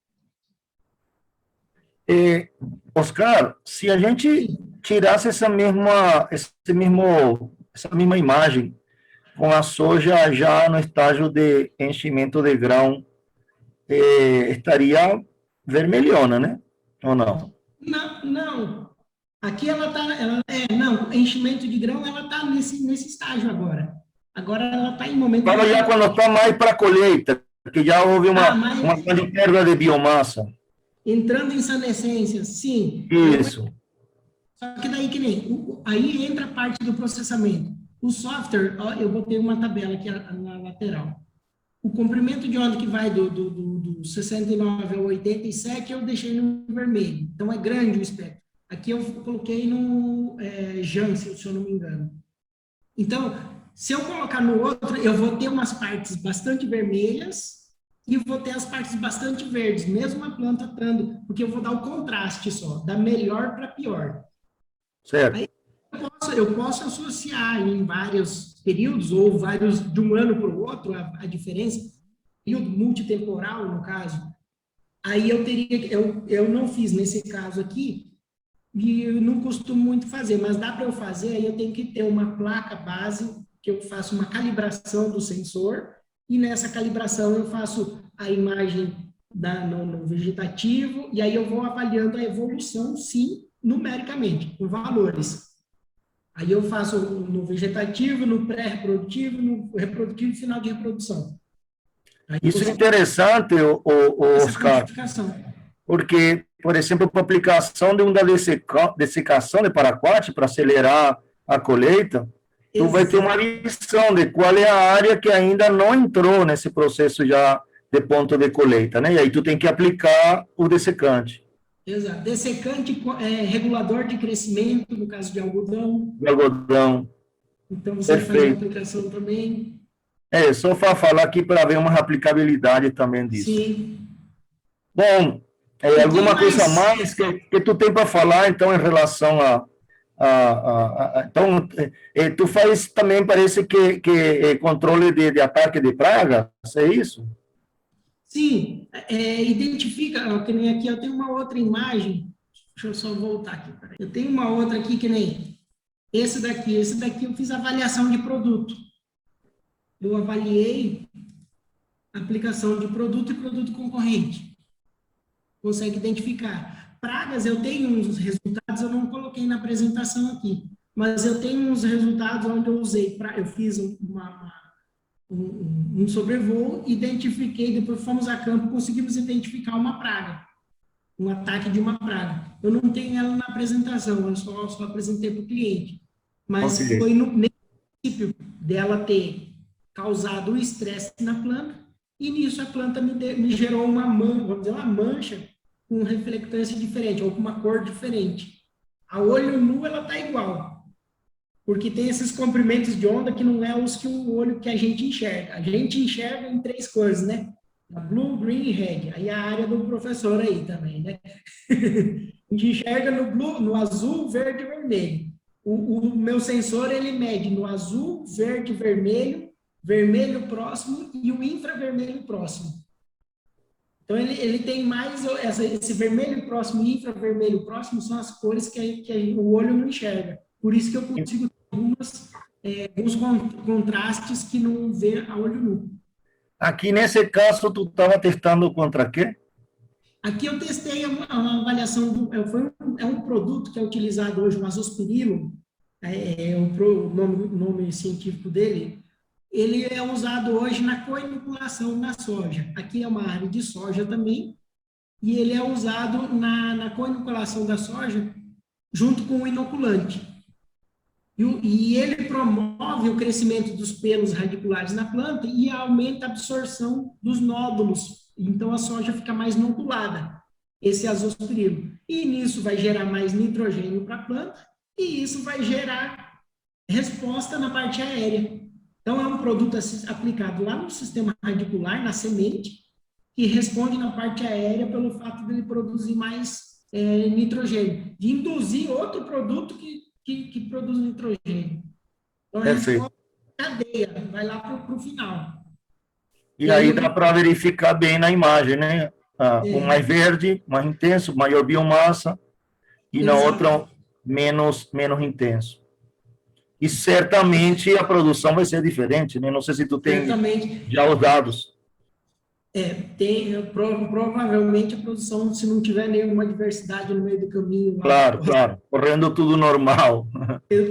Oscar, se a gente tirasse essa mesma imagem com a soja já no estágio de enchimento de grão, estaria vermelhona, né? Ou não? Não, não. Aqui ela está, não, enchimento de grão, ela está nesse estágio agora. Agora ela está em momento... Fala já quando está mais para a colheita, que já houve uma grande perda de biomassa. Entrando em senescência, sim. Isso. Só que daí, aí entra a parte do processamento. O software, ó, eu botei uma tabela aqui na lateral. O comprimento de onda que vai do 69 ao 87, eu deixei no vermelho. Então, é grande o espectro. Aqui eu coloquei no Janssen, se eu não me engano. Então, se eu colocar no outro, eu vou ter umas partes bastante vermelhas e vou ter as partes bastante verdes, mesmo a planta estando, porque eu vou dar o contraste só, da melhor para pior. Certo. Aí eu posso associar em vários períodos, ou vários de um ano para o outro, a diferença, período multitemporal, no caso. Aí eu não fiz nesse caso aqui, e eu não costumo muito fazer, mas dá para eu fazer, aí eu tenho que ter uma placa base, que eu faço uma calibração do sensor, e nessa calibração eu faço a imagem no vegetativo, e aí eu vou avaliando a evolução, sim, numericamente, com valores. Aí eu faço no vegetativo, no pré-reprodutivo, no reprodutivo e final de reprodução. Aí isso é interessante, Oscar, porque, por exemplo, para a aplicação de uma dessecação de paraquat para acelerar a colheita, tu vai ter uma visão de qual é a área que ainda não entrou nesse processo já de ponto de colheita, né? E aí tu tem que aplicar o dessecante. Exato. Dessecante é regulador de crescimento, no caso de algodão. De algodão. Então, você faz a aplicação também. Só para falar aqui para ver uma aplicabilidade também disso. Sim. Bom, alguma coisa mais que tu tem para falar, então, em relação então, tu faz também, parece que controle de ataque de praga, é isso? Sim, identifica, que nem aqui, eu tenho uma outra imagem, deixa eu só voltar aqui, eu tenho uma outra aqui, que nem esse daqui eu fiz avaliação de produto. Eu avaliei a aplicação de produto e produto concorrente. Consegue identificar. Pragas, eu tenho uns resultados, eu não coloquei na apresentação aqui, mas eu tenho uns resultados onde eu usei, eu fiz um sobrevoo, identifiquei, depois fomos a campo, conseguimos identificar uma praga, um ataque de uma praga. Eu não tenho ela na apresentação, eu só apresentei para o cliente. Mas foi no princípio dela ter causado o estresse na planta, e nisso a planta me gerou uma mancha com reflectância diferente, ou com uma cor diferente. A olho nu, ela está igual, porque tem esses comprimentos de onda que não é os que o olho que a gente enxerga. A gente enxerga em 3 cores, né? Blue, green e red. Aí a área do professor aí também, né? A gente enxerga no azul, verde e vermelho. O meu sensor, ele mede no azul, verde, vermelho, vermelho próximo e o infravermelho próximo. Então, ele tem mais, esse vermelho próximo e infravermelho próximo são as cores que o olho não enxerga. Por isso que eu consigo ter alguns contrastes que não vê a olho nu. Aqui, nesse caso, tu estava testando contra quê? Aqui eu testei uma avaliação, é um produto que é utilizado hoje, o azospirilo, o nome científico dele. Ele é usado hoje na co-inoculação na soja. Aqui é uma área de soja também, e ele é usado na co-inoculação da soja junto com o inoculante. E ele promove o crescimento dos pelos radiculares na planta e aumenta a absorção dos nódulos. Então, a soja fica mais inoculada, esse azospirilo. E nisso vai gerar mais nitrogênio para a planta, e isso vai gerar resposta na parte aérea. Então, é um produto aplicado lá no sistema radicular, na semente, que responde na parte aérea pelo fato de ele produzir mais nitrogênio, de induzir outro produto que produz nitrogênio. Então, a resposta cadeia, vai lá para o final. E aí dá para verificar bem na imagem, né? Um mais verde, mais intenso, maior biomassa, e na outra menos intenso. E certamente a produção vai ser diferente, né? Não sei se tu tem já os dados. Provavelmente a produção, se não tiver nenhuma diversidade no meio do caminho. Claro, correndo tudo normal.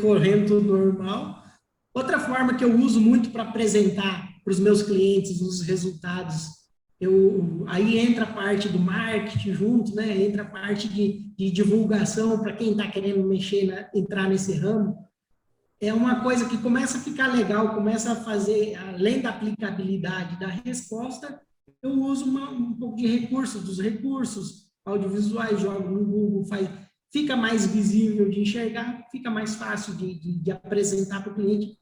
Correndo tudo normal. Outra forma que eu uso muito para apresentar para os meus clientes os resultados, aí entra a parte do marketing junto, né? Entra a parte de divulgação para quem está querendo entrar nesse ramo. É uma coisa que começa a ficar legal, começa a fazer, além da aplicabilidade da resposta, eu uso um pouco de dos recursos audiovisuais, jogo no Google, fica mais visível de enxergar, fica mais fácil de apresentar para o cliente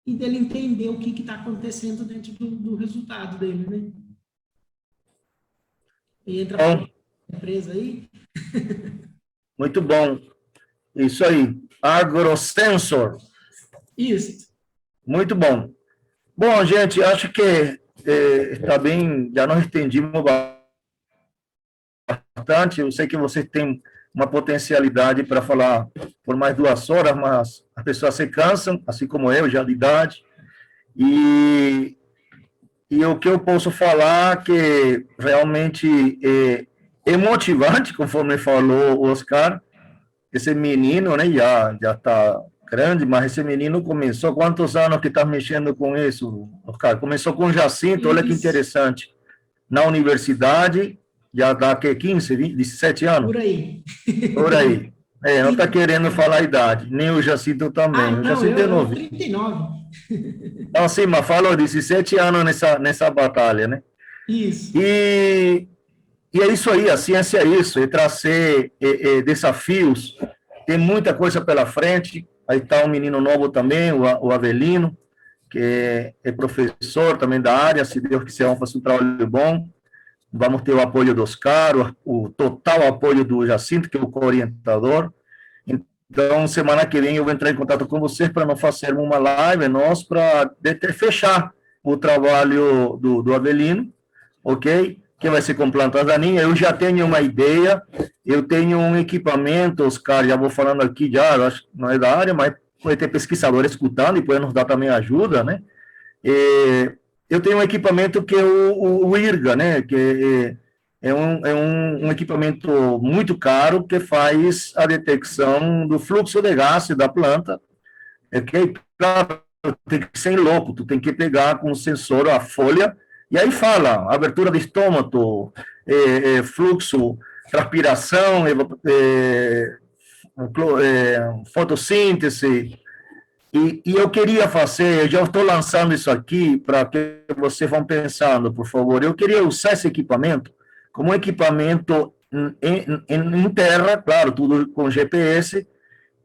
e dele entender o que está acontecendo dentro do resultado dele, né? E entra a empresa aí. Muito bom. Isso aí. AgroSensor. Isso. Muito bom. Bom, gente, acho que está bem, já nós entendimos bastante. Eu sei que vocês têm uma potencialidade para falar por mais 2 horas, mas as pessoas se cansam, assim como eu, já de idade. E o que eu posso falar que realmente é motivante, conforme falou o Oscar, esse menino, né, já está grande, mas esse menino começou, quantos anos que está mexendo com isso, Oscar? Começou com Jacinto, olha que interessante, na universidade, já dá que 15, 20, 17 anos? Por aí. Não está querendo falar a idade, nem o Jacinto também. O Jacinto é novo. 39. Então, sim, mas falou 17 anos nessa batalha, né? Isso. E é isso aí, a ciência é isso, é trazer desafios, tem muita coisa pela frente. Aí está um menino novo também, o Avelino, que é professor também da área, se Deus quiser, vamos fazer um trabalho bom. Vamos ter o apoio do Oscar, o total apoio do Jacinto, que é o co-orientador. Então, semana que vem eu vou entrar em contato com vocês para nós fazermos uma live, para fechar o trabalho do Avelino, ok? Que vai ser com plantas daninhas. Eu já tenho uma ideia, eu tenho um equipamento, Oscar, já vou falando aqui, acho que não é da área, mas vai ter pesquisador escutando e depois nos dá também ajuda, né? Eu tenho um equipamento que é o IRGA, né? Que é um equipamento muito caro que faz a detecção do fluxo de gás da planta. Ok? Claro, tem que ser louco, tu tem que pegar com o sensor a folha e aí fala abertura de estômago, fluxo, transpiração, fotossíntese. E eu queria fazer, eu já estou lançando isso aqui para que vocês vão pensando, por favor. Eu queria usar esse equipamento como um equipamento em terra, claro, tudo com GPS,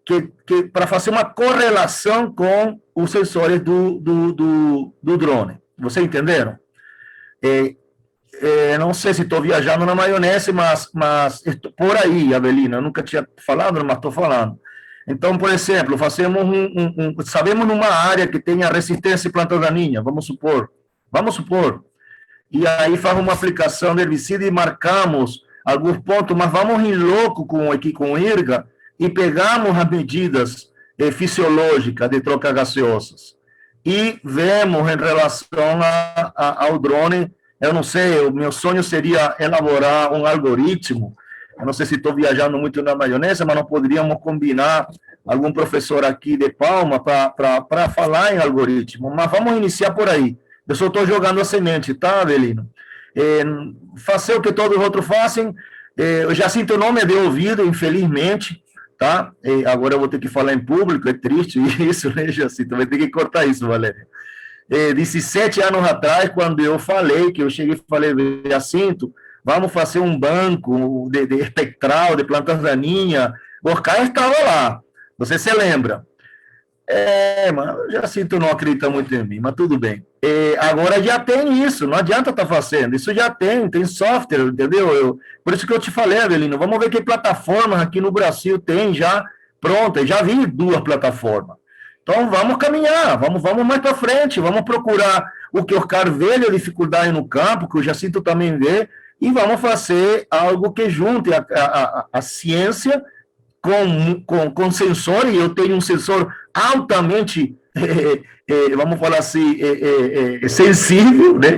que para fazer uma correlação com os sensores do drone. Vocês entenderam? Não sei se estou viajando na maionese, mas por aí, Avelina, eu nunca tinha falado, mas estou falando. Então, por exemplo, fazemos sabemos numa área que tenha resistência à planta daninha, vamos supor, e aí faz uma aplicação de herbicida e marcamos alguns pontos, mas vamos em louco com o IRGA e pegamos as medidas fisiológicas de trocas gaseosas e vemos em relação ao drone. Eu não sei, o meu sonho seria elaborar um algoritmo. Eu não sei se estou viajando muito na maionese, mas não poderíamos combinar algum professor aqui de Palma para falar em algoritmo. Mas vamos iniciar por aí. Eu só estou jogando a semente, tá, Avelino? Fazer o que todos os outros fazem. Eu já sinto o nome de ouvido, infelizmente, tá? Agora eu vou ter que falar em público, é triste isso, né, Jacinto? Vai ter que cortar isso, Valéria. 17 anos atrás, quando eu falei, que eu cheguei e falei, Jacinto, vamos fazer um banco de espectral, de plantas daninhas. O Oscar estava lá, você se lembra. Mano, já sinto não acredita muito em mim, mas tudo bem. Agora já tem isso, não adianta estar fazendo, isso já tem software, entendeu? Por isso que eu te falei, Avelino, vamos ver que plataformas aqui no Brasil tem já pronta, já vi 2 plataformas. Então vamos caminhar, vamos mais para frente, vamos procurar o que o cara vê a dificuldade no campo, que o Jacinto também vê, e vamos fazer algo que junte a ciência com sensor, e eu tenho um sensor altamente, vamos falar assim, sensível, né?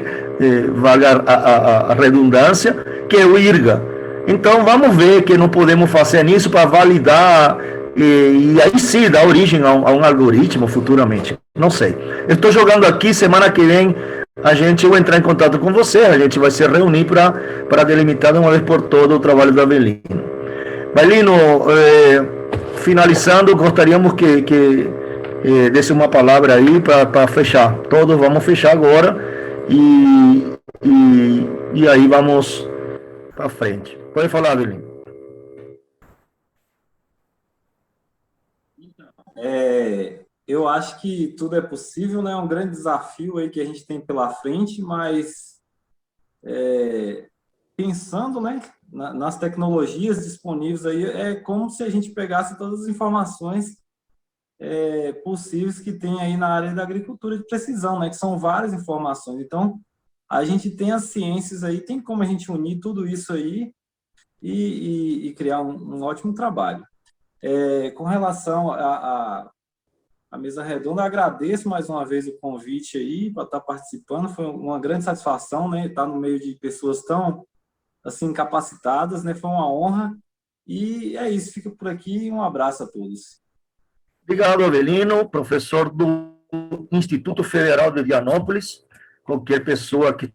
Vagar a redundância, que é o IRGA. Então, vamos ver que não podemos fazer nisso para validar, e aí sim, dar origem a um algoritmo futuramente. Não sei. Eu estou jogando aqui, semana que vem, eu vou entrar em contato com você, a gente vai se reunir para delimitar de uma vez por todas o trabalho do Avelino. Avelino, finalizando, gostaríamos que desse uma palavra aí para fechar. Todos vamos fechar agora e aí vamos para frente. Pode falar, Avelino. Eu acho que tudo é possível, né? É um grande desafio aí que a gente tem pela frente, mas pensando, né, nas tecnologias disponíveis aí, é como se a gente pegasse todas as informações possíveis que tem aí na área da agricultura de precisão, né, que são várias informações. Então, a gente tem as ciências aí, tem como a gente unir tudo isso aí e criar um ótimo trabalho. Com relação à mesa redonda, agradeço mais uma vez o convite aí para estar participando, foi uma grande satisfação, né, estar no meio de pessoas tão assim capacitadas, né, foi uma honra, e é isso, fica por aqui, um abraço a todos. Obrigado, Avelino, professor do Instituto Federal de Vianópolis. Qualquer pessoa que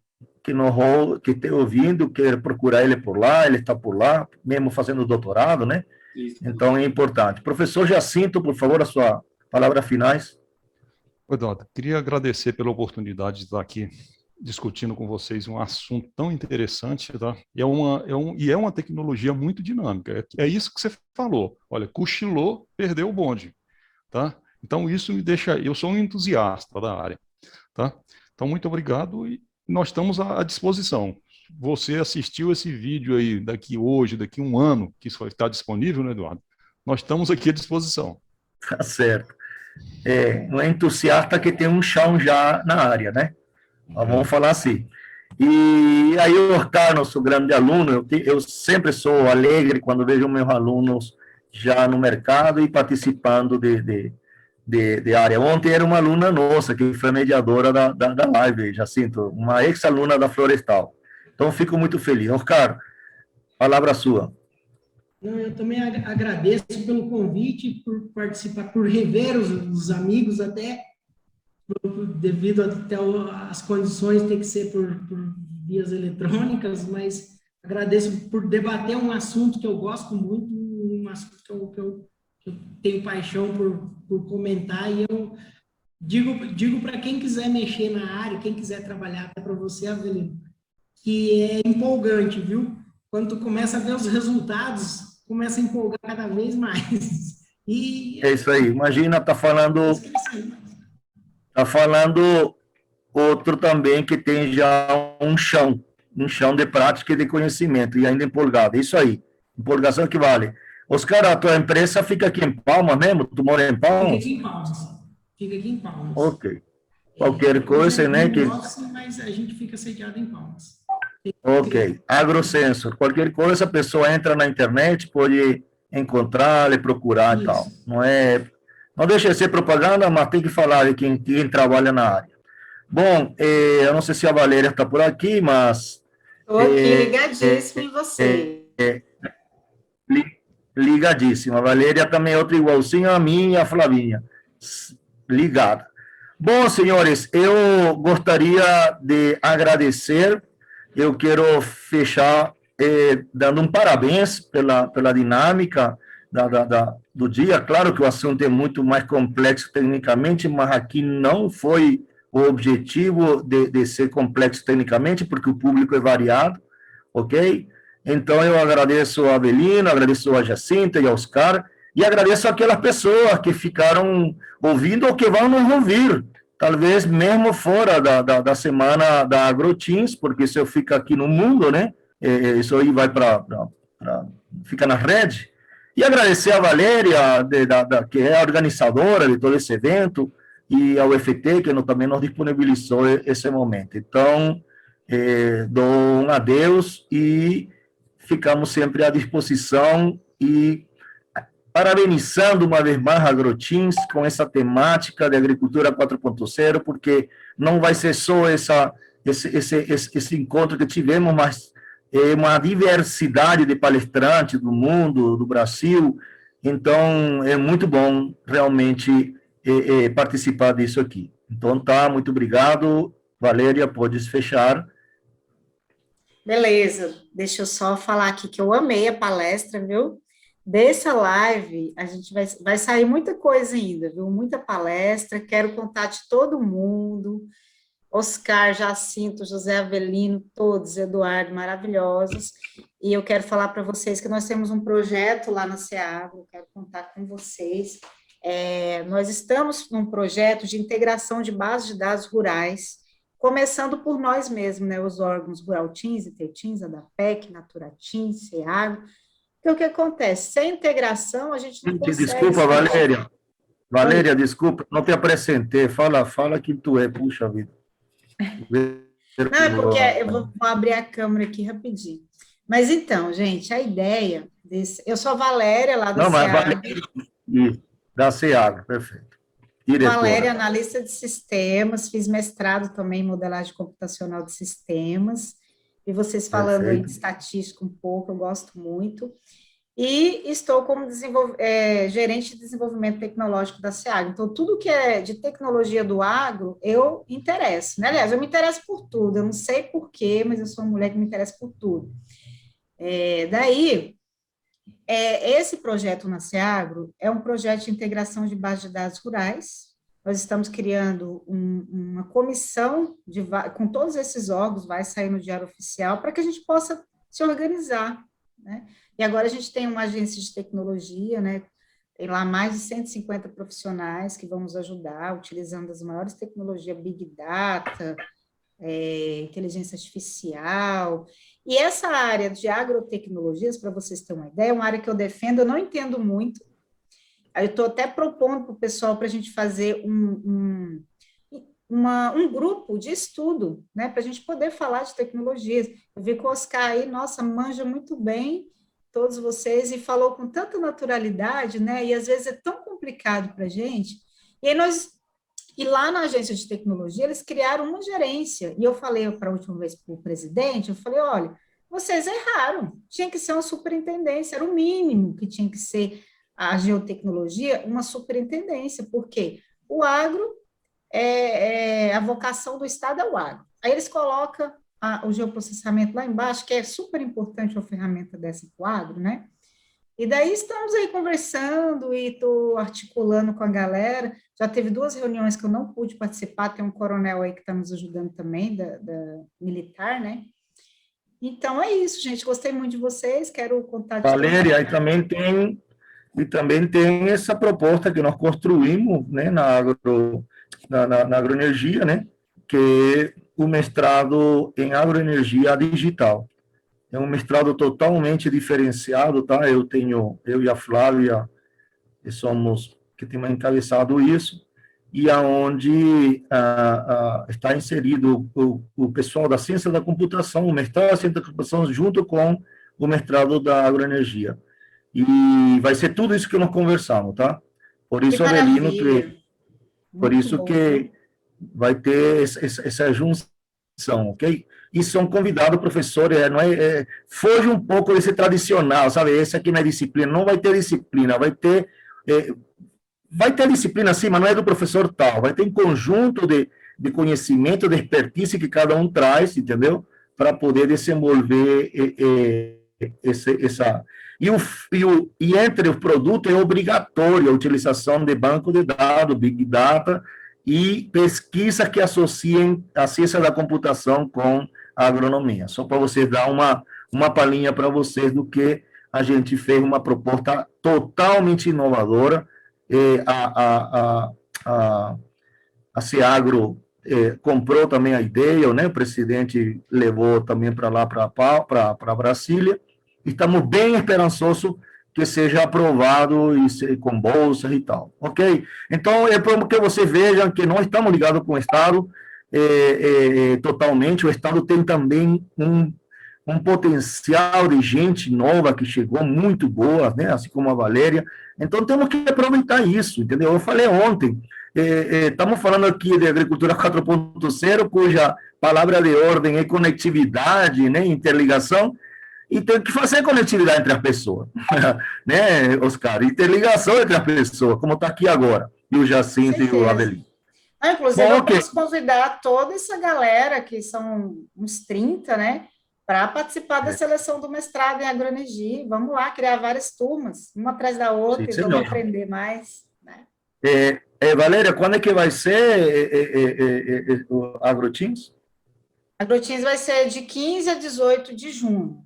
esteja ouvindo, queira procurar ele por lá, ele está por lá, mesmo fazendo doutorado, né? Isso. Então é importante. Professor Jacinto, por favor, a sua palavra finais. Eduardo, queria agradecer pela oportunidade de estar aqui discutindo com vocês um assunto tão interessante, tá? E é uma tecnologia muito dinâmica. É isso que você falou. Olha, cochilou, perdeu o bonde, tá? Então isso me deixa, eu sou um entusiasta da área, tá? Então muito obrigado e nós estamos à disposição. Você assistiu esse vídeo aí daqui um ano, que isso vai estar disponível, né, Eduardo? Nós estamos aqui à disposição. Tá certo. Um entusiasta que tem um chão já na área, né? Vamos falar assim. E aí o Oscar, nosso grande aluno, eu sempre sou alegre quando vejo meus alunos já no mercado e participando de área. Ontem era uma aluna nossa, que foi mediadora da live, Jacinto, uma ex-aluna da Florestal. Então, fico muito feliz. Oscar, palavra sua. Eu também agradeço pelo convite, por participar, por rever os amigos até, devido até as condições ter que ser por vias eletrônicas, mas agradeço por debater um assunto que eu gosto muito, um assunto que eu tenho paixão por comentar, e eu digo para quem quiser mexer na área, quem quiser trabalhar, até para você, Avelino, que é empolgante, viu? Quando tu começa a ver os resultados, começa a empolgar cada vez mais. E é isso aí. Imagina, tá falando outro também que tem já um chão de prática e de conhecimento, e ainda empolgado. Isso aí. Empolgação que vale. Oscar, a tua empresa fica aqui em Palmas mesmo? Tu mora em Palmas? Fica aqui em Palmas. Ok. Qualquer coisa, né? Mas a gente fica sediado em Palmas. Ok. AgroSensor. Qualquer coisa, a pessoa entra na internet, pode encontrar, procurar e tal. Não deixa de ser propaganda, mas tem que falar de quem trabalha na área. Bom, eu não sei se a Valéria está por aqui, mas... Estou aqui ligadíssima em você. Ligadíssima. A Valéria também é outra igualzinha a mim e a Flavinha. Ligada. Bom, senhores, eu gostaria de agradecer. Eu quero fechar dando um parabéns pela dinâmica do dia. Claro que o assunto é muito mais complexo tecnicamente, mas aqui não foi o objetivo de ser complexo tecnicamente, porque o público é variado, ok? Então, eu agradeço a Avelino, agradeço a Jacinta e ao Oscar, E agradeço aquelas pessoas que ficaram ouvindo ou que vão nos ouvir, talvez mesmo fora da semana da AgroTeams, porque se eu fico aqui no mundo, né? Isso aí vai fica na rede. E agradecer a Valéria, que é a organizadora de todo esse evento, e ao FT, que também nos disponibilizou esse momento. Então, dou um adeus e ficamos sempre à disposição e parabenizando uma vez mais a AgroTeams com essa temática de agricultura 4.0, porque não vai ser só esse encontro que tivemos, mas uma diversidade de palestrantes do mundo, do Brasil. Então, é muito bom realmente participar disso aqui. Então, tá, muito obrigado. Valéria, podes fechar. Beleza, deixa eu só falar aqui que eu amei a palestra, viu? Dessa live, a gente vai sair muita coisa ainda, viu? Muita palestra, quero contar de todo mundo, Oscar, Jacinto, José Avelino, todos, Eduardo, maravilhosos, e eu quero falar para vocês que nós temos um projeto lá na SEAGRO, quero contar com vocês. Nós estamos num projeto de integração de bases de dados rurais, começando por nós mesmos, né, os órgãos Ruralteams, ITERTeams, ADAPEC, Naturateams, SEAGRO. Então, o que acontece? Sem integração, a gente não consegue... Desculpa, Valéria. Valéria, desculpa, não te apresentei. Fala que tu é, puxa vida. Não, é porque eu vou abrir a câmera aqui rapidinho. Mas então, gente, a ideia desse... Eu sou a Valéria, lá da SEAGRO. Da SEAGRO, perfeito. Diretora. Valéria, analista de sistemas, fiz mestrado também em modelagem computacional de sistemas, e vocês falando aí de estatística um pouco, eu gosto muito, e estou como gerente de desenvolvimento tecnológico da SEAGRO, então tudo que é de tecnologia do agro, eu interesso, né? Aliás, eu me interesso por tudo, eu não sei porquê, mas eu sou uma mulher que me interessa por tudo. Esse projeto na SEAGRO é um projeto de integração de bases de dados rurais. Nós estamos criando uma comissão com todos esses órgãos, vai sair no Diário Oficial, para que a gente possa se organizar, né? E agora a gente tem uma agência de tecnologia, né? Tem lá mais de 150 profissionais que vão nos ajudar, utilizando as maiores tecnologias, Big Data, inteligência artificial. E essa área de agrotecnologias, para vocês terem uma ideia, é uma área que eu defendo, eu não entendo muito. Eu estou até propondo para o pessoal para a gente fazer um grupo de estudo, né, para a gente poder falar de tecnologias. Eu vi que o Oscar aí, nossa, manja muito bem, todos vocês, e falou com tanta naturalidade, né, e às vezes é tão complicado para a gente. E aí E lá na agência de tecnologia, eles criaram uma gerência, e eu falei para a última vez para o presidente, eu falei, olha, vocês erraram, tinha que ser uma superintendência, era o mínimo que tinha que ser a geotecnologia, uma superintendência, porque o agro, a vocação do Estado é o agro. Aí eles colocam o geoprocessamento lá embaixo, que é super importante uma ferramenta dessa para o agro, né? E daí estamos aí conversando e estou articulando com a galera. Já teve 2 reuniões que eu não pude participar, tem um coronel aí que está nos ajudando também, da militar, né? Então é isso, gente. Gostei muito de vocês, quero contar de Valéria, aí também tem essa proposta que nós construímos, né, na agroenergia, né, que é o mestrado em agroenergia digital. É um mestrado totalmente diferenciado, tá? Eu e a Flávia, que temos encabeçado isso, e aonde está inserido o pessoal da ciência da computação, o mestrado da ciência da computação, junto com o mestrado da agroenergia. E vai ser tudo isso que nós conversamos, tá? Por isso, Avelino, que vai ter essa junção, ok? E são convidados professores, foge um pouco desse tradicional, sabe? Esse aqui não é disciplina, não vai ter disciplina, vai ter disciplina sim, mas não é do professor tal, vai ter um conjunto de conhecimento, de expertise que cada um traz, entendeu? Para poder desenvolver essa... E entre os produtos é obrigatória a utilização de banco de dados, Big Data, e pesquisas que associem a ciência da computação com a agronomia. Só para vocês dar uma palhinha para vocês do que a gente fez uma proposta totalmente inovadora. A Seagro comprou também a ideia, né? O presidente levou também para lá, para Brasília. Estamos bem esperançosos que seja aprovado e com bolsa e tal, ok? Então, é para que vocês vejam que não estamos ligados com o Estado totalmente. O Estado tem também um potencial de gente nova que chegou, muito boa, né? Assim como a Valéria. Então, temos que aproveitar isso, entendeu? Eu falei ontem, estamos falando aqui de agricultura 4.0, cuja palavra de ordem é conectividade, né? Interligação, e tem que fazer conectividade entre as pessoas, né, Oscar? Interligação entre as pessoas, como está aqui agora, e o Jacinto e o Avelino. Inclusive, eu posso convidar toda essa galera, que são uns 30, né, para participar da seleção do mestrado em agroenergia. Vamos lá, criar várias turmas, uma atrás da outra, e vamos aprender mais. Né? Valéria, quando é que vai ser o AgroTeams? AgroTeams vai ser de 15 a 18 de junho.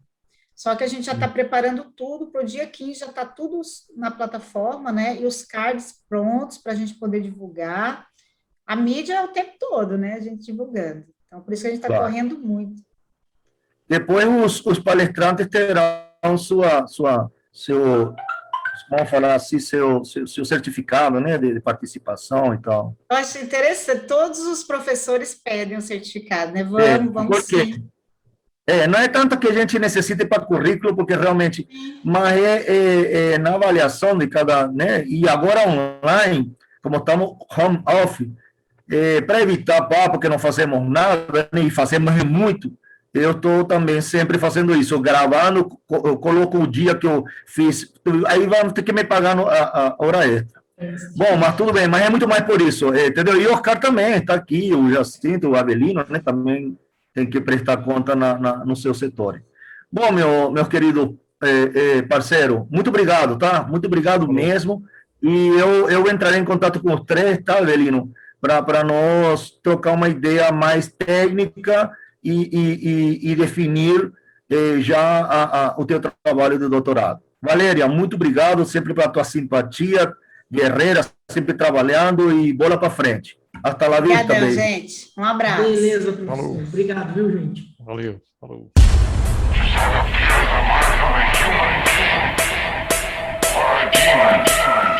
Só que a gente já está preparando tudo para o dia 15, já está tudo na plataforma, né? E os cards prontos para a gente poder divulgar. A mídia é o tempo todo, né? A gente divulgando. Então, por isso que a gente está correndo muito. Depois, os palestrantes terão seu vamos falar assim, seu certificado, né? De participação e tal. Eu acho interessante. Todos os professores pedem um certificado, né? Vamos sim. Não é tanto que a gente necessite para currículo, porque realmente, mas na avaliação de cada, né, e agora online, como estamos home office, para evitar papo que não fazemos nada, né, e fazemos muito, eu estou também sempre fazendo isso, gravando, eu coloco o dia que eu fiz, aí vamos ter que me pagar a hora extra. Bom, mas tudo bem, mas é muito mais por isso, entendeu? E o Oscar também está aqui, o Jacinto, o Avelino, né, também tem que prestar conta no seu setor. Bom, meu querido parceiro, muito obrigado, tá? Muito obrigado mesmo. E eu entrarei em contato com os três, tá, Avelino? Para nós trocar uma ideia mais técnica e definir já o teu trabalho de doutorado. Valéria, muito obrigado sempre pela tua simpatia, guerreira, sempre trabalhando, e bola para frente. Hasta la vista, obrigada, gente. Um abraço. Beleza, professor. Falou. Obrigado, viu, gente? Valeu. Falou. Demon.